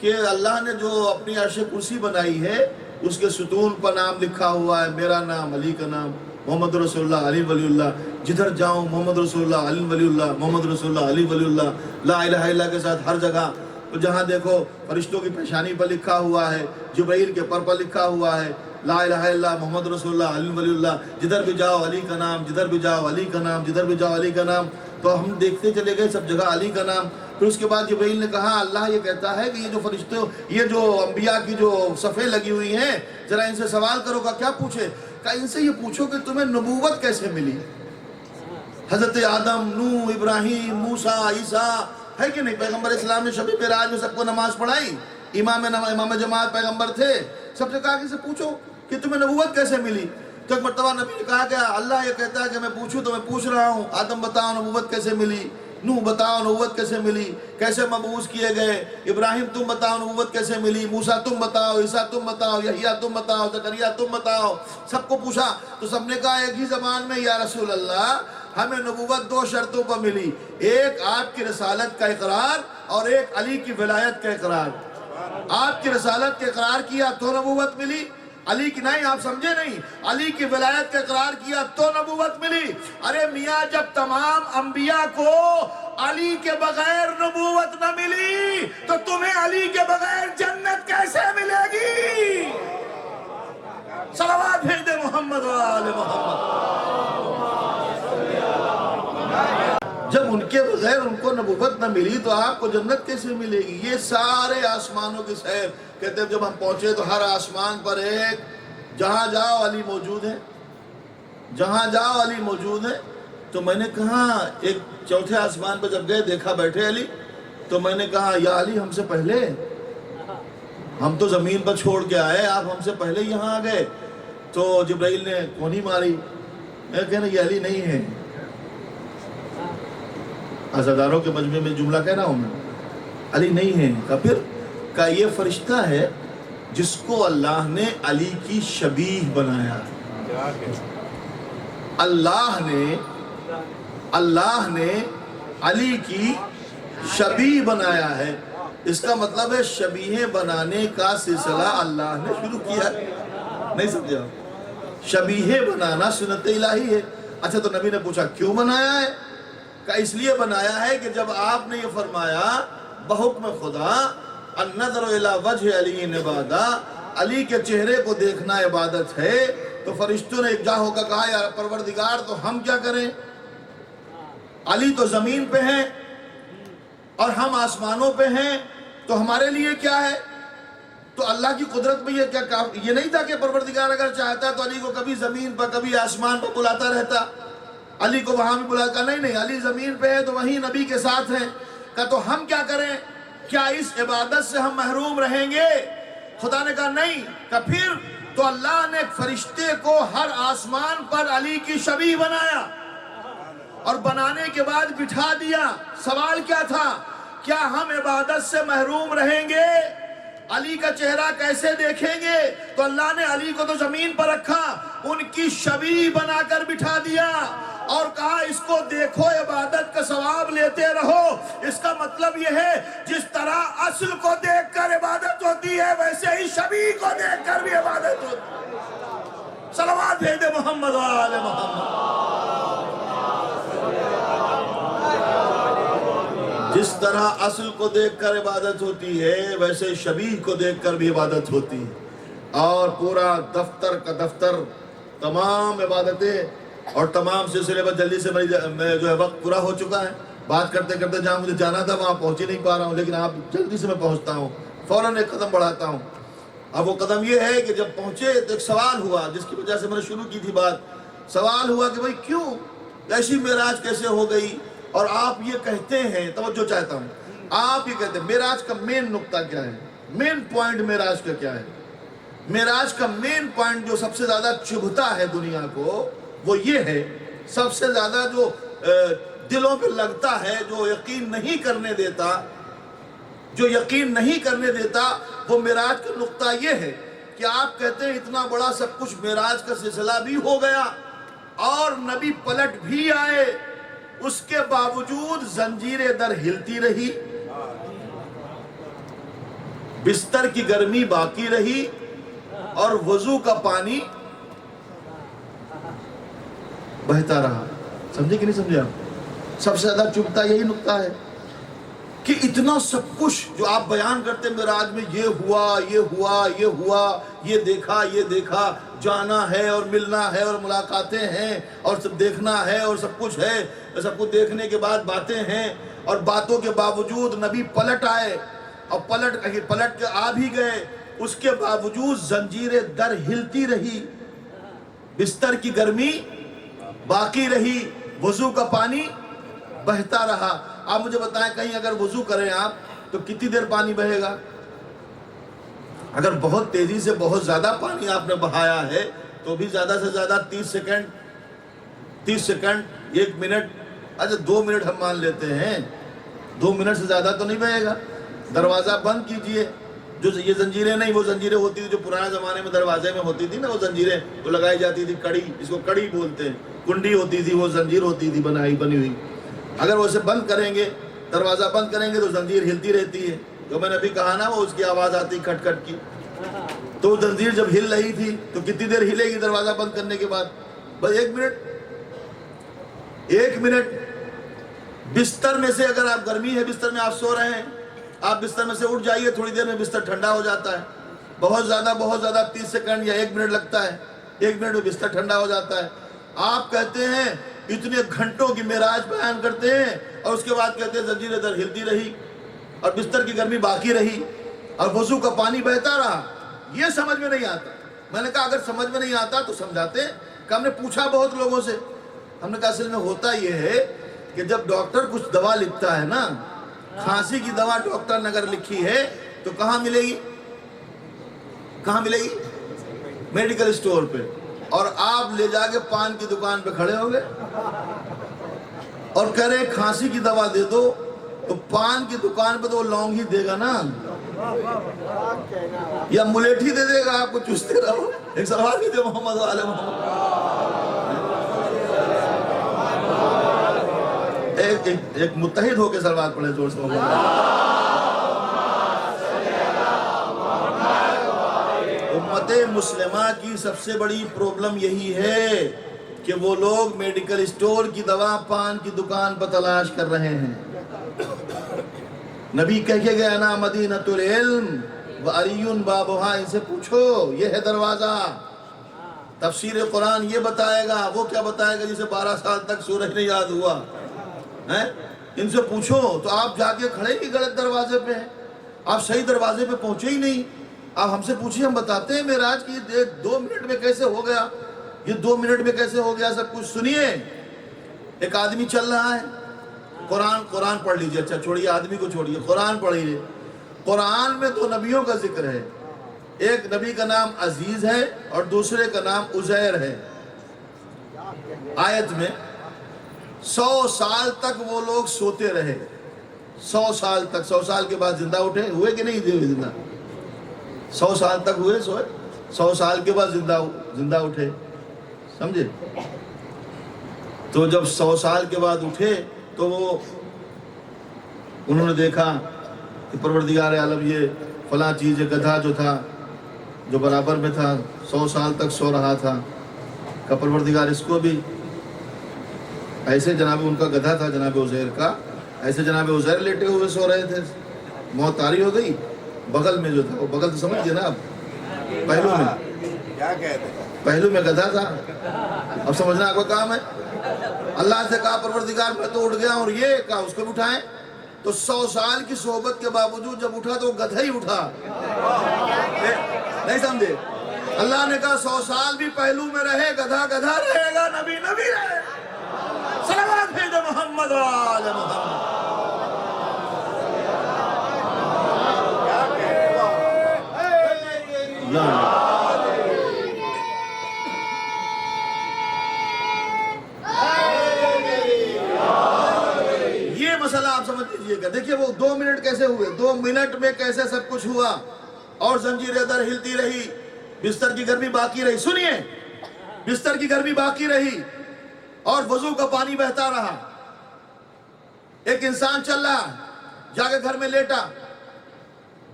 کہ اللہ نے جو اپنی عرش کرسی بنائی ہے اس کے ستون پر نام لکھا ہوا ہے، میرا نام، علی کا نام، محمد رسول اللہ، علی ولی اللہ، جدھر جاؤں محمد رسول اللہ، علی ولی اللہ، محمد رسول اللہ، علی ولی اللہ، لا الہ الا اللہ کے ساتھ ہر جگہ۔ تو جہاں دیکھو فرشتوں کی پیشانی پر لکھا ہوا ہے، جبرائیل کے پر لکھا ہوا ہے، لا الہ الا اللہ، محمد رسول اللہ، علی ولی اللہ، جدھر بھی جاؤ علی کا نام، جدھر بھی جاؤ علی کا نام، جدھر بھی جاؤ علی کا نام۔ تو ہم دیکھتے چلے گئے سب جگہ علی کا نام۔ پھر اس کے بعد جبرائیل نے کہا اللہ یہ کہتا ہے کہ یہ جو فرشتے، یہ جو انبیاء کی جو صفیں لگی ہوئی ہیں، ذرا ان سے سوال کرو گا۔ کیا پوچھے؟ کہا ان سے یہ پوچھو کہ تمہیں نبوت کیسے ملی؟ حضرت آدم، نوح، ابراہیم، موسیٰ، عیسیٰ، ہے کہ نہیں؟ پیغمبر اسلام نے شب معراج میں سب کو نماز پڑھائی، امام جماعت پیغمبر تھے، سب سے کہا کہ سے پوچھو کہ تمہیں نبوت کیسے ملی؟ تو ایک مرتبہ نبی نے کہا کہ اللہ یہ کہتا ہے کہ میں پوچھوں تو میں پوچھ رہا ہوں، آدم بتاؤ نبوت کیسے ملی، نوح بتاؤ نبوت کیسے ملی، کیسے مبعوث کیے گئے، ابراہیم تم بتاؤ نبوت کیسے ملی، موسیٰ تم بتاؤ، عیسیٰ تم بتاؤ، یحییٰ تم بتاؤ، زکریا تم بتاؤ۔ سب کو پوچھا تو سب نے کہا ایک ہی زبان میں، یا رسول اللہ ہمیں نبوت دو شرطوں پر ملی، ایک آپ کی رسالت کا اقرار اور ایک علی کی ولایت کا اقرار۔ آپ کی رسالت کا اقرار کیا تو نبوت ملی، علی کی نہیں، آپ سمجھے نہیں، علی کی ولایت کا اقرار کیا تو نبوت ملی۔ ارے میاں جب تمام انبیاء کو علی کے بغیر نبوت نہ ملی تو تمہیں علی کے بغیر جنت کیسے ملے گی؟ صلوات بھیج دے محمد و آل محمد۔ جب ان کے بغیر ان کو نبوت نہ ملی تو آپ کو جنت کیسے ملے گی؟ یہ سارے آسمانوں کی سیر کہتے ہیں جب ہم پہنچے تو ہر آسمان پر ایک، جہاں جاؤ علی موجود ہے، جہاں جاؤ علی موجود ہے۔ تو میں نے کہا ایک چوتھے آسمان پہ جب گئے دیکھا بیٹھے علی، تو میں نے کہا یا علی ہم سے پہلے، ہم تو زمین پر چھوڑ کے آئے، آپ ہم سے پہلے یہاں آ گئے۔ تو جبرائیل نے کونی ماری، میں کہنا یہ علی نہیں ہے۔ عزاداروں کے مجمع میں جملہ کہنا ہوں میں، علی نہیں ہے۔ کہا پھر؟ کہا یہ فرشتہ ہے جس کو اللہ نے علی کی شبیہ بنایا۔ اللہ نے علی کی شبیہ بنایا ہے، اس کا مطلب ہے شبیہیں بنانے کا سلسلہ اللہ نے شروع کیا۔ نہیں سمجھا؟ شبیہیں بنانا سنت الہی ہے۔ اچھا تو نبی نے پوچھا کیوں بنایا ہے؟ کہ اس لیے بنایا ہے کہ جب آپ نے یہ فرمایا بحکم خدا النظر الی وجہ علی عبادہ، علی کے چہرے کو دیکھنا عبادت ہے، تو فرشتوں نے ایک ہو کر کہا یا پروردگار تو ہم کیا کریں؟ علی تو زمین پہ ہیں اور ہم آسمانوں پہ ہیں، تو ہمارے لیے کیا ہے؟ تو اللہ کی قدرت میں یہ نہیں تھا کہ پروردگار اگر چاہتا تو علی کو کبھی زمین پر کبھی آسمان پر بلاتا رہتا، علی کو وہاں بھی بلاتا، نہیں، علی زمین پہ ہے تو وہیں نبی کے ساتھ ہیں۔ کہا تو ہم کیا کریں؟ کیا اس عبادت سے ہم محروم رہیں گے؟ خدا نے کہا نہیں۔ کہا پھر؟ تو اللہ نے فرشتے کو ہر آسمان پر علی کی شبیہ بنایا اور بنانے کے بعد بٹھا دیا۔ سوال کیا تھا؟ کیا ہم عبادت سے محروم رہیں گے؟ علی کا چہرہ کیسے دیکھیں گے؟ تو اللہ نے علی کو تو زمین پر رکھا، ان کی شبیہ بنا کر بٹھا دیا اور کہا اس کو دیکھو، عبادت کا ثواب لیتے رہو۔ اس کا مطلب یہ ہے جس طرح اصل کو دیکھ کر عبادت ہوتی ہے ویسے ہی شبیہ کو دیکھ کر بھی عبادت ہوتی ہے۔ صلوات بھیج دے محمد و آل محمد۔ جس طرح اصل کو دیکھ کر عبادت ہوتی ہے ویسے شبیہ کو دیکھ کر بھی عبادت ہوتی ہے، اور پورا دفتر کا دفتر، تمام عبادتیں اور تمام سلسلے پر جلدی سے میں جو ہے وقت پورا ہو چکا ہے۔ بات کرتے کرتے جہاں مجھے جانا تھا وہاں پہنچ ہی نہیں پا رہا ہوں، لیکن آپ جلدی سے میں پہنچتا ہوں، فوراً ایک قدم بڑھاتا ہوں۔ اب وہ قدم یہ ہے کہ جب پہنچے تو ایک سوال ہوا جس کی وجہ سے میں نے شروع کی تھی بات۔ سوال ہوا کہ بھئی کیوں ایسی معراج کیسے ہو گئی؟ اور آپ یہ کہتے ہیں، توجہ چاہتا ہوں، آپ یہ کہتے ہیں معراج کا مین نقطہ کیا ہے؟ مین پوائنٹ معراج کا کیا ہے؟ معراج کا مین پوائنٹ جو سب سے زیادہ چبھتا ہے دنیا کو وہ یہ ہے، سب سے زیادہ جو دلوں پہ لگتا ہے، جو یقین نہیں کرنے دیتا، وہ معراج کا نقطہ یہ ہے کہ آپ کہتے ہیں اتنا بڑا سب کچھ معراج کا سلسلہ بھی ہو گیا اور نبی پلٹ بھی آئے، اس کے باوجود زنجیر در ہلتی رہی، بستر کی گرمی باقی رہی، اور وضو کا پانی بہتا رہا۔ سمجھے کہ نہیں سمجھے آپ؟ سب سے زیادہ چبھتا یہی نقطہ ہے کہ اتنا سب کچھ جو آپ بیان کرتے معراج میں، یہ ہوا، یہ ہوا، یہ ہوا، یہ دیکھا، جانا ہے اور ملنا ہے اور ملاقاتیں ہیں اور سب دیکھنا ہے اور سب کچھ ہے، سب کچھ دیکھنے کے بعد باتیں ہیں، اور باتوں کے باوجود نبی پلٹ آئے اور پلٹ کے آ بھی گئے، اس کے باوجود زنجیر در ہلتی رہی، بستر کی گرمی باقی رہی، وضو کا پانی بہتا رہا۔ آپ مجھے بتائیں کہیں اگر وضو کریں آپ تو کتنی دیر پانی بہے گا؟ اگر بہت تیزی سے بہت زیادہ پانی آپ نے بہایا ہے تو بھی زیادہ سے زیادہ 30 سیکنڈ 1 منٹ، اچھا 2 منٹ ہم مان لیتے ہیں، 2 منٹ سے زیادہ تو نہیں بہے گا۔ دروازہ بند کیجئے، جو یہ زنجیریں نہیں، وہ زنجیریں ہوتی تھی جو پرانے زمانے میں دروازے میں ہوتی تھی نا، وہ زنجیریں وہ لگائی جاتی تھی، کڑی، اس کو کڑی بولتے ہیں، کنڈی ہوتی تھی، وہ زنجیر ہوتی تھی بنی ہوئی۔ اگر وہ اسے بند کریں گے، دروازہ بند کریں گے تو زنجیر ہلتی رہتی ہے، جو میں نے ابھی کہا نا وہ اس کی آواز آتی کھٹ کھٹ کی، تو وہ زنجیر جب ہل رہی تھی تو کتنی دیر ہلے گی دروازہ بند کرنے کے بعد؟ بس 1 منٹ۔ بستر میں سے اگر آپ گرمی ہے، بستر میں آپ سو رہے ہیں، آپ بستر میں سے اٹھ جائیے، تھوڑی دیر میں بستر ٹھنڈا ہو جاتا ہے، بہت زیادہ 30 سیکنڈ یا 1 منٹ لگتا ہے، 1 منٹ میں بستر ٹھنڈا ہو جاتا ہے۔ آپ کہتے ہیں اتنے گھنٹوں کی معراج بیان کرتے ہیں اور اس کے بعد کہتے ہیں زنجیر در ہلتی رہی اور بستر کی گرمی باقی رہی اور وضو کا پانی بہتا رہا۔ یہ سمجھ میں نہیں آتا۔ میں نے کہا اگر سمجھ میں نہیں آتا تو سمجھاتے ہیں کہ ہم نے پوچھا بہت لوگوں سے، ہم نے کہا اصل میں ہوتا یہ ہے کہ جب ڈاکٹر کچھ دوا لکھتا ہے نا، کھانسی کی دوا ڈاکٹر نے اگر لکھی ہے تو کہاں ملے گی؟ میڈیکل اسٹور پہ، اور آپ لے جا کے پان کی دکان پہ کھڑے ہو گئے اور کہہ رہے کھانسی کی دوا دے دو، تو پان کی دکان پہ تو وہ لونگ ہی دے گا نا، یا ملیٹھی دے دے گا، آپ کو چوستے رہو۔ ایک سوال بھی دے محمد علیہ محمد، ایک متحد ہو کے سلوات پڑھے زور سے محمد۔ امت مسلمہ کی سب سے بڑی پرابلم یہی ہے کہ وہ لوگ میڈیکل اسٹور کی دوا پان کی دکان پر تلاش کر رہے ہیں۔ نبی کہہ کے گیا نا مدینۃ العلم وعلی بابھا، ان سے پوچھو یہ ہے دروازہ۔ تفسیر قرآن یہ بتائے گا، وہ کیا بتائے گا جسے 12 سال تک سورج نہیں یاد ہوا ہے؟ ان سے پوچھو تو آپ جا کے کھڑے ہی غلط دروازے پہ ہیں، آپ صحیح دروازے پہ پہنچے ہی نہیں۔ آپ ہم سے پوچھیں، ہم بتاتے ہیں معراج کی 2 منٹ میں کیسے ہو گیا، یہ 2 منٹ میں کیسے ہو گیا سب کچھ۔ سنیے، ایک آدمی چل رہا ہے، قرآن پڑھ لیجئے، اچھا چھوڑیے آدمی کو، چھوڑیے قرآن پڑھیے۔ قرآن میں 2 نبیوں کا ذکر ہے، ایک نبی کا نام عزیز ہے اور دوسرے کا نام عزیر ہے۔ آیت میں 100 سال تک وہ لوگ سوتے رہے، 100 سال تک، 100 سال کے بعد زندہ اٹھے، ہوئے کہ نہیں ہوئے زندہ؟ 100 سال تک ہوئے سوئے، 100 سال کے بعد زندہ اٹھے، سمجھے؟ تو جب 100 سال کے بعد اٹھے تو وہ انہوں نے دیکھا کہ پروردگار عالم یہ فلاں چیز، گدھا جو تھا جو برابر میں تھا 100 سال تک سو رہا تھا، کہ پروردگار اس کو بھی ایسے، جناب ان کا گدھا تھا جناب عزیر کا، ایسے جناب عزیر لیٹے ہوئے سو رہے تھے، موت طاری ہو گئی، بغل میں جو تھا، وہ بغل تو سمجھ گئے نا آپ، پہلو میں، کیا کہتے ہیں؟ پہلو میں گدھا تھا، اب سمجھنا آپ کا کام ہے۔ اللہ سے کہا پروردگار میں تو اٹھ گیا، اور یہ کہا اس کو بھی اٹھائیں، تو 100 سال کی صحبت کے باوجود جب اٹھا تو وہ گدھا ہی اٹھا، نہیں سمجھے؟ اللہ نے کہا 100 سال بھی پہلو میں رہے، گدھا گدھا رہے گا، نبی نبی رہے گا۔ صلوات بھیجو محمد و آل محمد۔ کیا کہتے ہو؟ یہ مسئلہ آپ سمجھ لیجئے گا۔ دیکھیے وہ 2 منٹ کیسے ہوئے، 2 منٹ میں کیسے سب کچھ ہوا، اور زنجیریں در ہلتی رہی، بستر کی گرمی باقی رہی، سنیے، بستر کی گرمی باقی رہی، اور وضو کا پانی بہتا رہا۔ ایک انسان چل رہا، جا کے گھر میں لیٹا،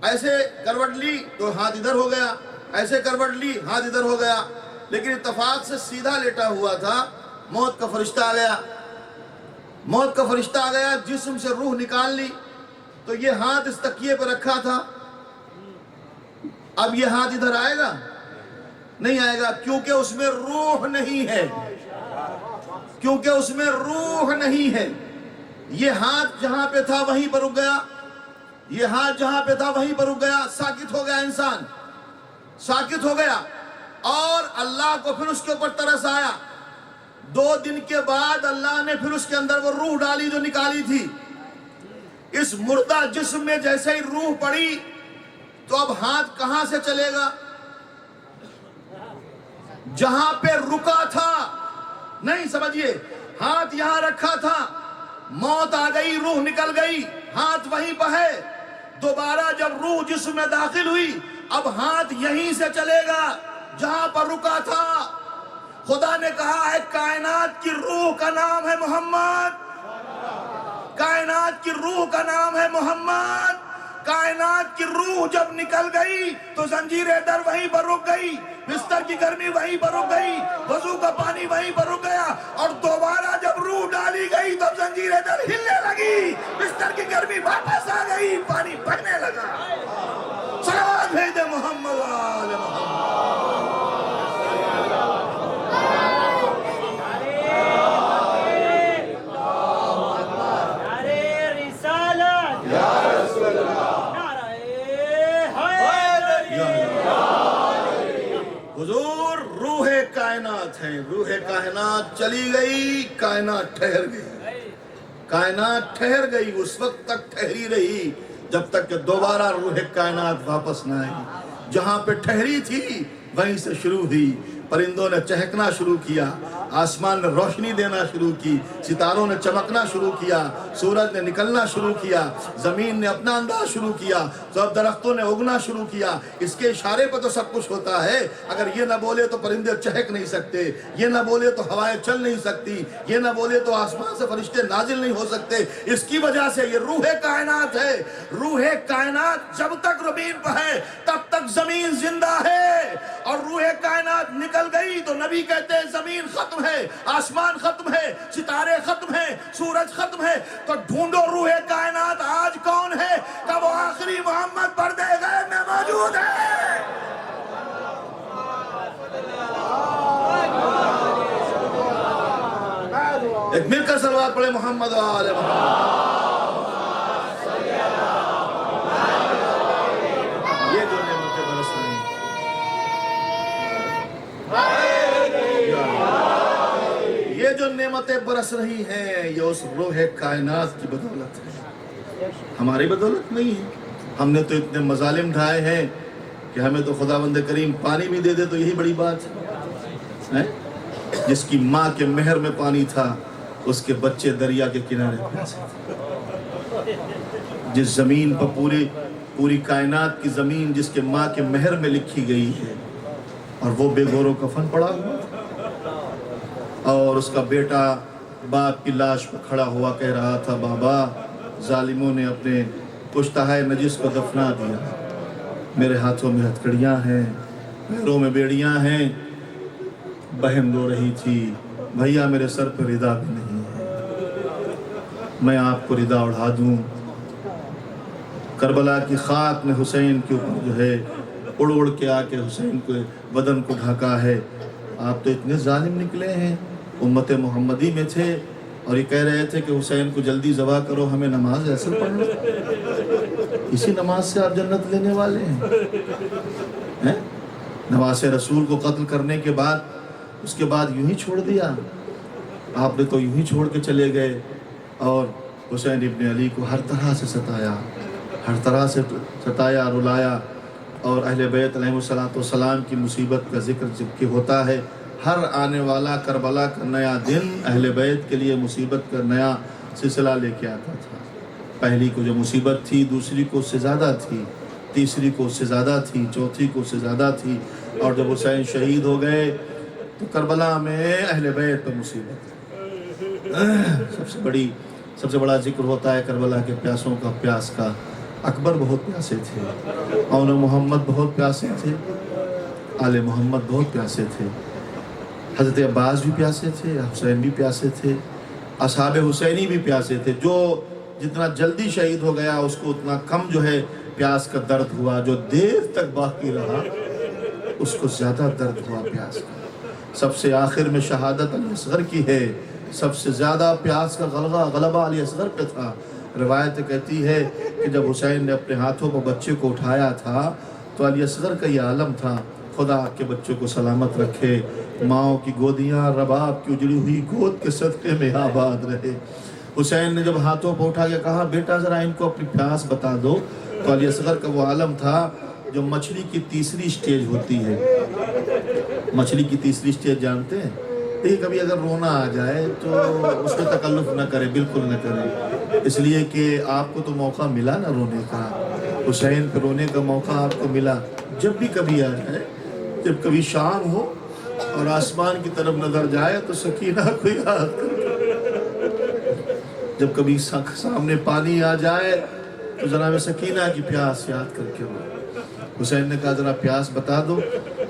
ایسے کروٹ لی تو ہاتھ ادھر ہو گیا، ایسے کروٹ لی ہاتھ ادھر ہو گیا، لیکن اتفاق سے سیدھا لیٹا ہوا تھا، موت کا فرشتہ آ گیا، موت کا فرشتہ آ گیا، جسم سے روح نکال لی، تو یہ ہاتھ اس تکیے پہ رکھا تھا، اب یہ ہاتھ ادھر آئے گا؟ نہیں آئے گا، کیونکہ اس میں روح نہیں ہے، کیونکہ اس میں روح نہیں ہے۔ یہ ہاتھ جہاں پہ تھا وہیں پر رک گیا، یہ ہاتھ جہاں پہ تھا وہیں پر رک گیا، ساکت ہو گیا، انسان ساکت ہو گیا، اور اللہ کو پھر اس کے اوپر ترس آیا۔ 2 دن کے بعد اللہ نے پھر اس کے اندر وہ روح ڈالی جو نکالی تھی۔ اس مردہ جسم میں جیسے ہی روح پڑی تو اب ہاتھ کہاں سے چلے گا؟ جہاں پہ رکا تھا، نہیں سمجھیے، ہاتھ یہاں رکھا تھا، موت آ گئی، روح نکل گئی، ہاتھ وہیں پہ ہے، دوبارہ جب روح جسم میں داخل ہوئی اب ہاتھ یہیں سے چلے گا جہاں پر رکا تھا۔ خدا نے کہا ہے کائنات کی روح کا نام ہے محمد، کائنات کی روح کا نام ہے محمد۔ کائنات کی روح جب نکل گئی تو زنجیریں در وہیں پر رک گئی، بستر کی گرمی وہیں پر رک گئی، وضو کا پانی وہیں پر رک گیا، اور دوبارہ جب روح ڈالی گئی تو زنجیریں در ہلنے لگی، بستر کی گرمی واپس آ گئی، پانی بہنے لگا۔ صلوات بھیج دے محمد و آل محمد۔ حضور روح کائنات ہے، روح کائنات چلی گئی، کائنات ٹھہر گئی، کائنات ٹھہر گئی، اس وقت تک ٹھہری رہی جب تک کہ دوبارہ روح کائنات واپس نہ آئی۔ جہاں پہ ٹھہری تھی وہیں سے شروع ہوئی، پرندوں نے چہکنا شروع کیا، آسمان نے روشنی دینا شروع کی، ستاروں نے چمکنا شروع کیا، سورج نے نکلنا شروع کیا، زمین نے اپنا انداز شروع کیا، سب درختوں نے اگنا شروع کیا۔ اس کے اشارے پہ تو سب کچھ ہوتا ہے۔ اگر یہ نہ بولے تو پرندے چہک نہیں سکتے، یہ نہ بولے تو ہوائیں چل نہیں سکتی، یہ نہ بولے تو آسمان سے فرشتے نازل نہیں ہو سکتے۔ اس کی وجہ سے یہ روح کائنات ہے۔ روح کائنات جب تک زمین پہ ہے تب تک زمین زندہ ہے، اور روح کائنات نکل گئی تو نبی کہتے ہیں زمین ختم ہے، آسمان ختم ہے، ستارے ختم ہیں، سورج ختم ہے۔ تو ڈھونڈو روح کائنات آج کون ہے؟ کہ وہ آخری محمد پردے غیب میں موجود ہے۔ ایک مل کر صلوات پڑھے محمد و آل محمد۔ یہ جو نعمتیں برس رہی ہیں، یہ جو نعمتیں برس رہی ہیں یہ اس روح کائنات کی بدولت ہے، ہماری بدولت نہیں ہے۔ ہم نے تو اتنے مظالم ڈھائے ہیں کہ ہمیں تو خداوند کریم پانی بھی دے دے تو یہی بڑی بات ہے۔ جس کی ماں کے مہر میں پانی تھا اس کے بچے دریا کے کنارے پیاسے تھے۔ جس زمین پر پورے پوری کائنات کی زمین جس کے ماں کے مہر میں لکھی گئی ہے، اور وہ بے گور و کفن پڑا ہوا، اور اس کا بیٹا باپ کی لاش پر کھڑا ہوا کہہ رہا تھا بابا ظالموں نے اپنے پشتہائے نجس کو دفنا دیا، میرے ہاتھوں میں ہتھکڑیاں ہیں، پیروں میں بیڑیاں ہیں۔ بہن رو رہی تھی بھیا میرے سر پہ ردا بھی نہیں ہے، میں آپ کو ردا اڑھا دوں۔ کربلا کی خاک نے حسین کے اوپر جو ہے اڑ اڑ کے آ کے حسین کے بدن کو ڈھکا ہے۔ آپ تو اتنے ظالم نکلے ہیں، امت محمدی میں تھے اور یہ کہہ رہے تھے کہ حسین کو جلدی ذبح کرو، ہمیں نماز اصل پڑھنا، اسی نماز سے آپ جنت لینے والے ہیں؟ نواز رسول کو قتل کرنے کے بعد اس کے بعد یوں ہی چھوڑ دیا آپ نے، تو یوں ہی چھوڑ کے چلے گئے، اور حسین ابن علی کو ہر طرح سے ستایا، ہر طرح سے ستایا، رلایا، اور اہل بیت علیہ السلام کی مصیبت کا ذکر جب کہ ہوتا ہے، ہر آنے والا کربلا کا نیا دن اہل بیت کے لیے مصیبت کا نیا سلسلہ لے کے آتا تھا۔ پہلی کو جو مصیبت تھی دوسری کو اس سے زیادہ تھی، تیسری کو اس سے زیادہ تھی، چوتھی کو اس سے زیادہ تھی، اور جب حسین شہید ہو گئے تو کربلا میں اہل بیت پر مصیبت سب سے بڑا ذکر ہوتا ہے کربلا کے پیاسوں کا، پیاس کا۔ اکبر بہت پیاسے تھے، اون محمد بہت پیاسے تھے، آل محمد بہت پیاسے تھے، حضرت عباس بھی پیاسے تھے، حسین بھی پیاسے تھے، اصحاب حسینی بھی پیاسے تھے۔ جو جتنا جلدی شہید ہو گیا اس کو اتنا کم جو ہے پیاس کا درد ہوا، جو دیر تک باقی رہا اس کو زیادہ درد ہوا پیاس کا۔ سب سے آخر میں شہادت علی اصغر کی ہے، سب سے زیادہ پیاس کا غلبہ علی اصغر پہ تھا۔ روایت کہتی ہے کہ جب حسین نے اپنے ہاتھوں پر بچے کو اٹھایا تھا تو علی اصغر کا یہ عالم تھا، خدا کے بچوں کو سلامت رکھے، ماؤں کی گودیاں رباب کی اجڑی ہوئی گود کے صدقے میں آباد رہے۔ حسین نے جب ہاتھوں پر اٹھا کے کہا بیٹا ذرا ان کو اپنی پیاس بتا دو، تو علی اصغر کا وہ عالم تھا جو مچھلی کی تیسری سٹیج ہوتی ہے۔ مچھلی کی تیسری سٹیج جانتے ہیں؟ دیکھیں کبھی اگر رونا آ جائے تو اس میں تکلف نہ کرے، بالکل نہ کرے، اس لیے کہ آپ کو تو موقع ملا نا رونے کا، حسین پہ رونے کا موقع آپ کو ملا۔ جب بھی کبھی آ جائے، جب کبھی شام ہو اور آسمان کی طرف نظر جائے تو سکینہ کو یاد کر، جب کبھی سامنے پانی آ جائے تو جناب سکینہ کی پیاس یاد کر کے رو۔ حسین نے کہا ذرا پیاس بتا دو،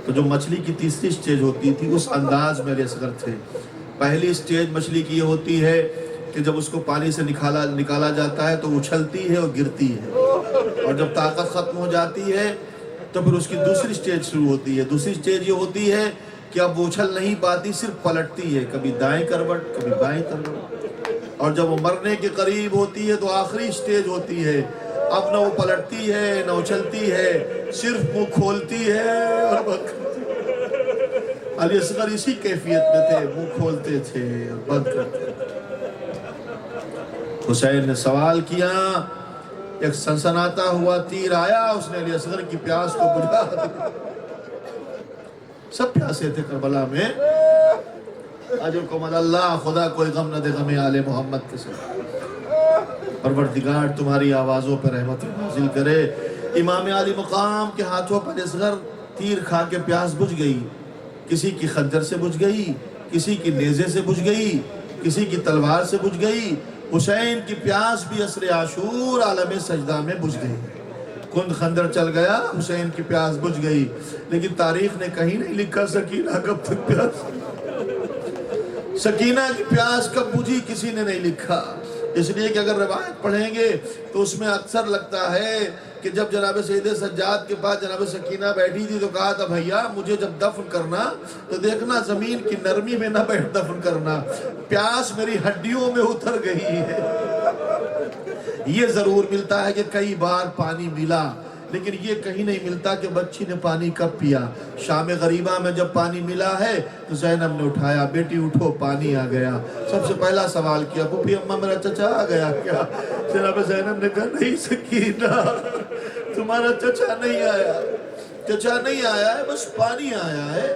تو جو مچھلی کی تیسری سٹیج ہوتی تھی اس انداز میں علی اصغر تھے۔ پہلی سٹیج مچھلی کی یہ ہوتی ہے کہ جب اس کو پانی سے نکالا جاتا ہے تو اچھلتی ہے اور گرتی ہے، اور جب طاقت ختم ہو جاتی ہے تو پھر اس کی دوسری سٹیج شروع ہوتی ہے۔ دوسری سٹیج یہ ہوتی ہے کہ اب وہ اچھل نہیں پاتی، صرف پلٹتی ہے، کبھی دائیں کروٹ کبھی بائیں کروٹ، اور جب وہ مرنے کے قریب ہوتی ہے تو آخری سٹیج ہوتی ہے، اب نہ وہ پلٹتی ہے نہ اچھلتی ہے، صرف منہ کھولتی ہے اور بند کرتی ہے۔ علی اصغر اسی کیفیت میں تھے، منہ کھولتے تھے اور بند کرتے تھے۔ حسین نے سوال کیا، ایک سنسناتا ہوا تیر آیا، اس نے علی اصغر کی پیاس کو بجھا دیا۔ سب پیاسے تھے کربلا میں۔ اجرکم اللہ، خدا کوئی غم نہ دے غم آل محمد کے ساتھ۔ پروردگار تمہاری آوازوں پر رحمت نازل کرے۔ امام علی مقام کے ہاتھوں پر اصغر تیر کھا کے پیاس بجھ گئی، کسی کی خنجر سے بجھ گئی، کسی کی نیزے سے بجھ گئی، کسی کی تلوار سے بجھ گئی۔ حسین کی پیاس بھی عصر عاشور عالم سجدہ میں بجھ گئی۔ کند خنجر چل گیا، حسین کی پیاس بجھ گئی، لیکن تاریخ نے کہیں نہیں لکھا سکینہ کب تک پیاس، سکینہ کی پیاس کب بجھی کسی نے نہیں لکھا۔ اس لیے کہ اگر روایت پڑھیں گے تو اس میں اکثر لگتا ہے کہ جب جناب سید سجاد کے پاس جناب سکینہ بیٹھی تھی تو کہا تھا بھیا مجھے جب دفن کرنا تو دیکھنا زمین کی نرمی میں نہ بیٹھ دفن کرنا، پیاس میری ہڈیوں میں اتر گئی ہے۔ یہ ضرور ملتا ہے کہ کئی بار پانی ملا، لیکن یہ کہیں نہیں ملتا کہ بچی نے پانی کب پیا۔ شام غریبہ میں جب پانی ملا ہے تو زینب نے اٹھایا، بیٹی اٹھو پانی آ گیا۔ سب سے پہلا سوال کیا، پھوپھی اماں میرا چچا آ گیا کیا؟ جناب زینب نے کہا نہیں سکینہ، تمہارا چچا نہیں آیا، چچا نہیں آیا ہے، بس پانی آیا ہے۔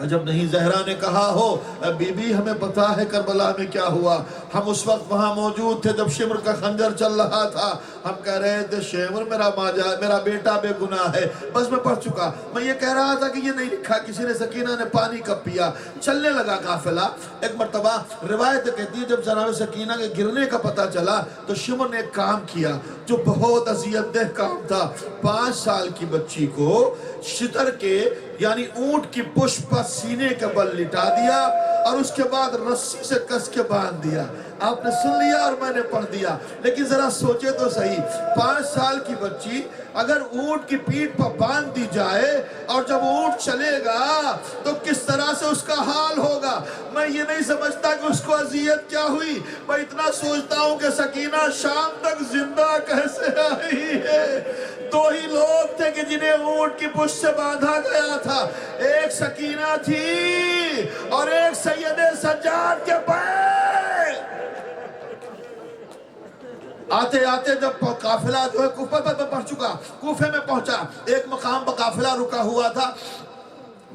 جب نہیں زہرا نے کہا ہو بی بی ہمیں پتا ہے کربلا میں کیا ہوا، ہم اس وقت وہاں موجود تھے جب شمر کا خنجر چل رہا تھا، ہم کہہ رہے تھے شمر میرا بیٹا بے گناہ ہے، بس میں پڑھ چکا، میں یہ کہہ رہا تھا کہ یہ نہیں لکھا کسی نے سکینہ نے پانی کب پیا۔ چلنے لگا قافلہ، ایک مرتبہ روایت کہتی ہے جب جناب سکینہ کے گرنے کا پتہ چلا تو شمر نے ایک کام کیا جو بہت اذیت دہ کام تھا۔ 5 سال کی بچی کو شتر کے یعنی اونٹ کی پشت پر سینے کے بل لٹا دیا اور اس کے بعد رسی سے کس کے باندھ دیا۔ آپ نے سن لیا اور میں نے پڑھ دیا، لیکن ذرا سوچے تو صحیح، 5 سال کی بچی اگر اونٹ کی پیٹھ پر باندھ دی جائے اور جب اونٹ چلے گا تو کس طرح سے اس کا حال ہوگا۔ میں یہ نہیں سمجھتا کہ اس کو اذیت کیا ہوئی، میں اتنا سوچتا ہوں کہ سکینہ شام تک زندہ کیسے آئی ہے۔ 2 ہی لوگ تھے کہ جنہیں اونٹ کی پشت سے باندھا گیا تھا، ایک سکینہ تھی اور ایک سید سجاد کے پیر۔ آتے آتے جب قافلہ جو ہے کوفہ پر پڑھ چکا، کوفے میں پہنچا، ایک مقام پر قافلہ رکا ہوا تھا،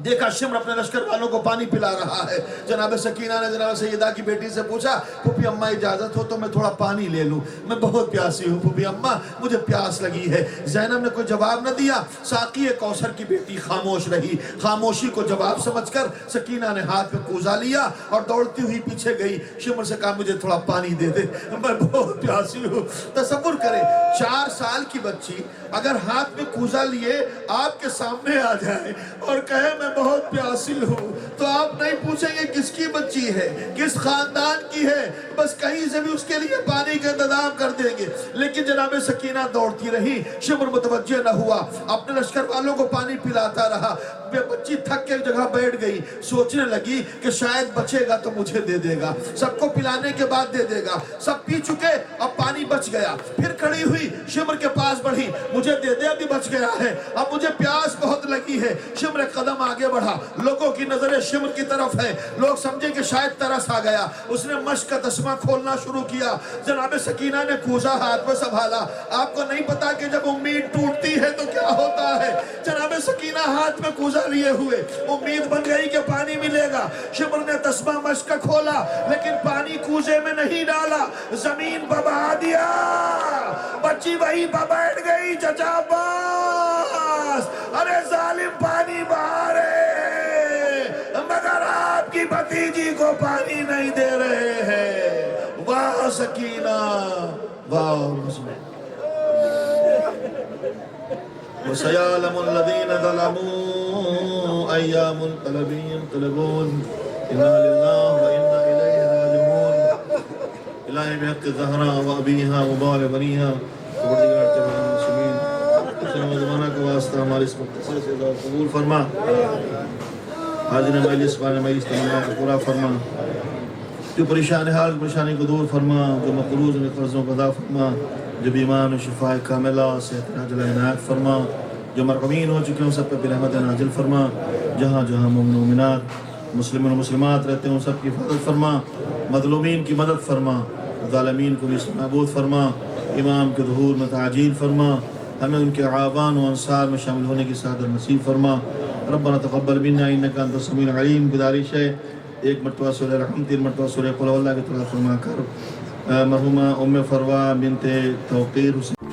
دیکھا شمر اپنے لشکر والوں کو پانی پلا رہا ہے۔ جناب سکینہ نے جناب سیدہ کی بیٹی سے پوچھا پھوپھی اماں اجازت ہو تو میں تھوڑا پانی لے لوں، میں بہت پیاسی ہوں پھوپھی اماں، مجھے پیاس لگی ہے۔ زینب نے کوئی جواب نہ دیا، ساقی کوثر کی بیٹی خاموش رہی۔ خاموشی کو جواب سمجھ کر سکینہ نے ہاتھ میں کوزہ لیا اور دوڑتی ہوئی پیچھے گئی، شمر سے کہا مجھے تھوڑا پانی دے دے، میں بہت پیاسی ہوں۔ تصور کریں 4 سال کی بچی اگر ہاتھ میں کوزہ لیے آپ کے سامنے آ جائے اور کہے میں بہت پیاسی ہوں تو آپ نہیں پوچھیں گے کس کی بچی ہے، کس خاندان کی ہے، بس کہیں سے بھی اس کے لیے پانی کا انتظام کر دیں گے۔ لیکن جناب سکینہ دوڑتی رہی، شمر متوجہ نہ ہوا، اپنے لشکر والوں کو پانی پلاتا رہا۔ بچی تھک کے جگہ بیٹھ گئی، سوچنے لگی کہ شاید بچے گا تو مجھے دے دے گا، سب کو پلانے کے بعد دے دے گا، سب پی چکے اب پانی بچ گیا۔ پھر کھڑی ہوئی شمر کے پاس بڑھی، مجھے دے دے ابھی بچ گیا ہے، اب مجھے پیاس بہت لگی ہے۔ شمر ایک قدم آگے بڑھا، لوگوں کی نظریں شمر کی طرف ہے، لوگ سمجھے کہ شاید ترس آ گیا، اس نے مشک کا تسمہ کھولنا شروع کیا۔ جناب سکینہ نے کوزہ ہاتھ میں سنبھالا۔ آپ کو نہیں پتا کہ جب امید ٹوٹتی ہے تو کیا ہوتا ہے۔ جناب سکینہ ہاتھ میں کوزہ لیے ہوئے، امید بن گئی کہ پانی ملے گا۔ شمر نے تسمہ مشک کا کھولا لیکن پانی کوزے میں نہیں ڈالا، زمین پر بہا دیا۔ بچی وہیں پر بیٹھ گئی، چچا باس، ارے ظالم پانی بہا رہے مگر آپ کی بھتیجی کو پانی نہیں دے رہے ہیں۔ واہ سکینہ، واہ مسلم۔ وَسَيَعْلَمُ الَّذِينَ ظَلَمُوا أَيَّ مُنْقَلَبٍ يَنْقَلِبُونَ إِنَّا لِلَّهِ وَإِنَّا إِلَيْهِ رَاجِعُونَ۔ الہی بحق زہرا و ابیہا و بال بنیہا پروردگار تمام مسلمین اسلام زمانہ کا واسطہ ہمارے اس مختصر سے قبول فرما، حاضر مجلس والے مجلس تمام کو پورا فرما، جو پریشان حال پریشانی کو دور فرما، جو مقروض میں قرضوں کو ادا فرما، جو بیمان و شفاء کاملہ صحت عاجلہ عنایت فرما، جو مرحومین ہو چکے ہیں سب پہ برحمت نازل فرما، جہاں جہاں مومن مومنات مسلمین و مسلمات رہتے ہیں سب کی حفاظت فرما، مظلومین کی مدد فرما، ظالمین کو بھی نابود فرما، امام کے ظہور میں تعجیل فرما، ہمیں ان کے اعوان و انصار میں شامل ہونے کی سعادت نصیب فرما۔ ربنا تقبل منا انک انت السمیع العلیم۔ گزارش ہے 1 مرتبہ سورہ رحم، 3 مرتبہ سورہ قل اللہ کی تلاوت فرما کر مرحومہ ام فروا بنت توقیر حسین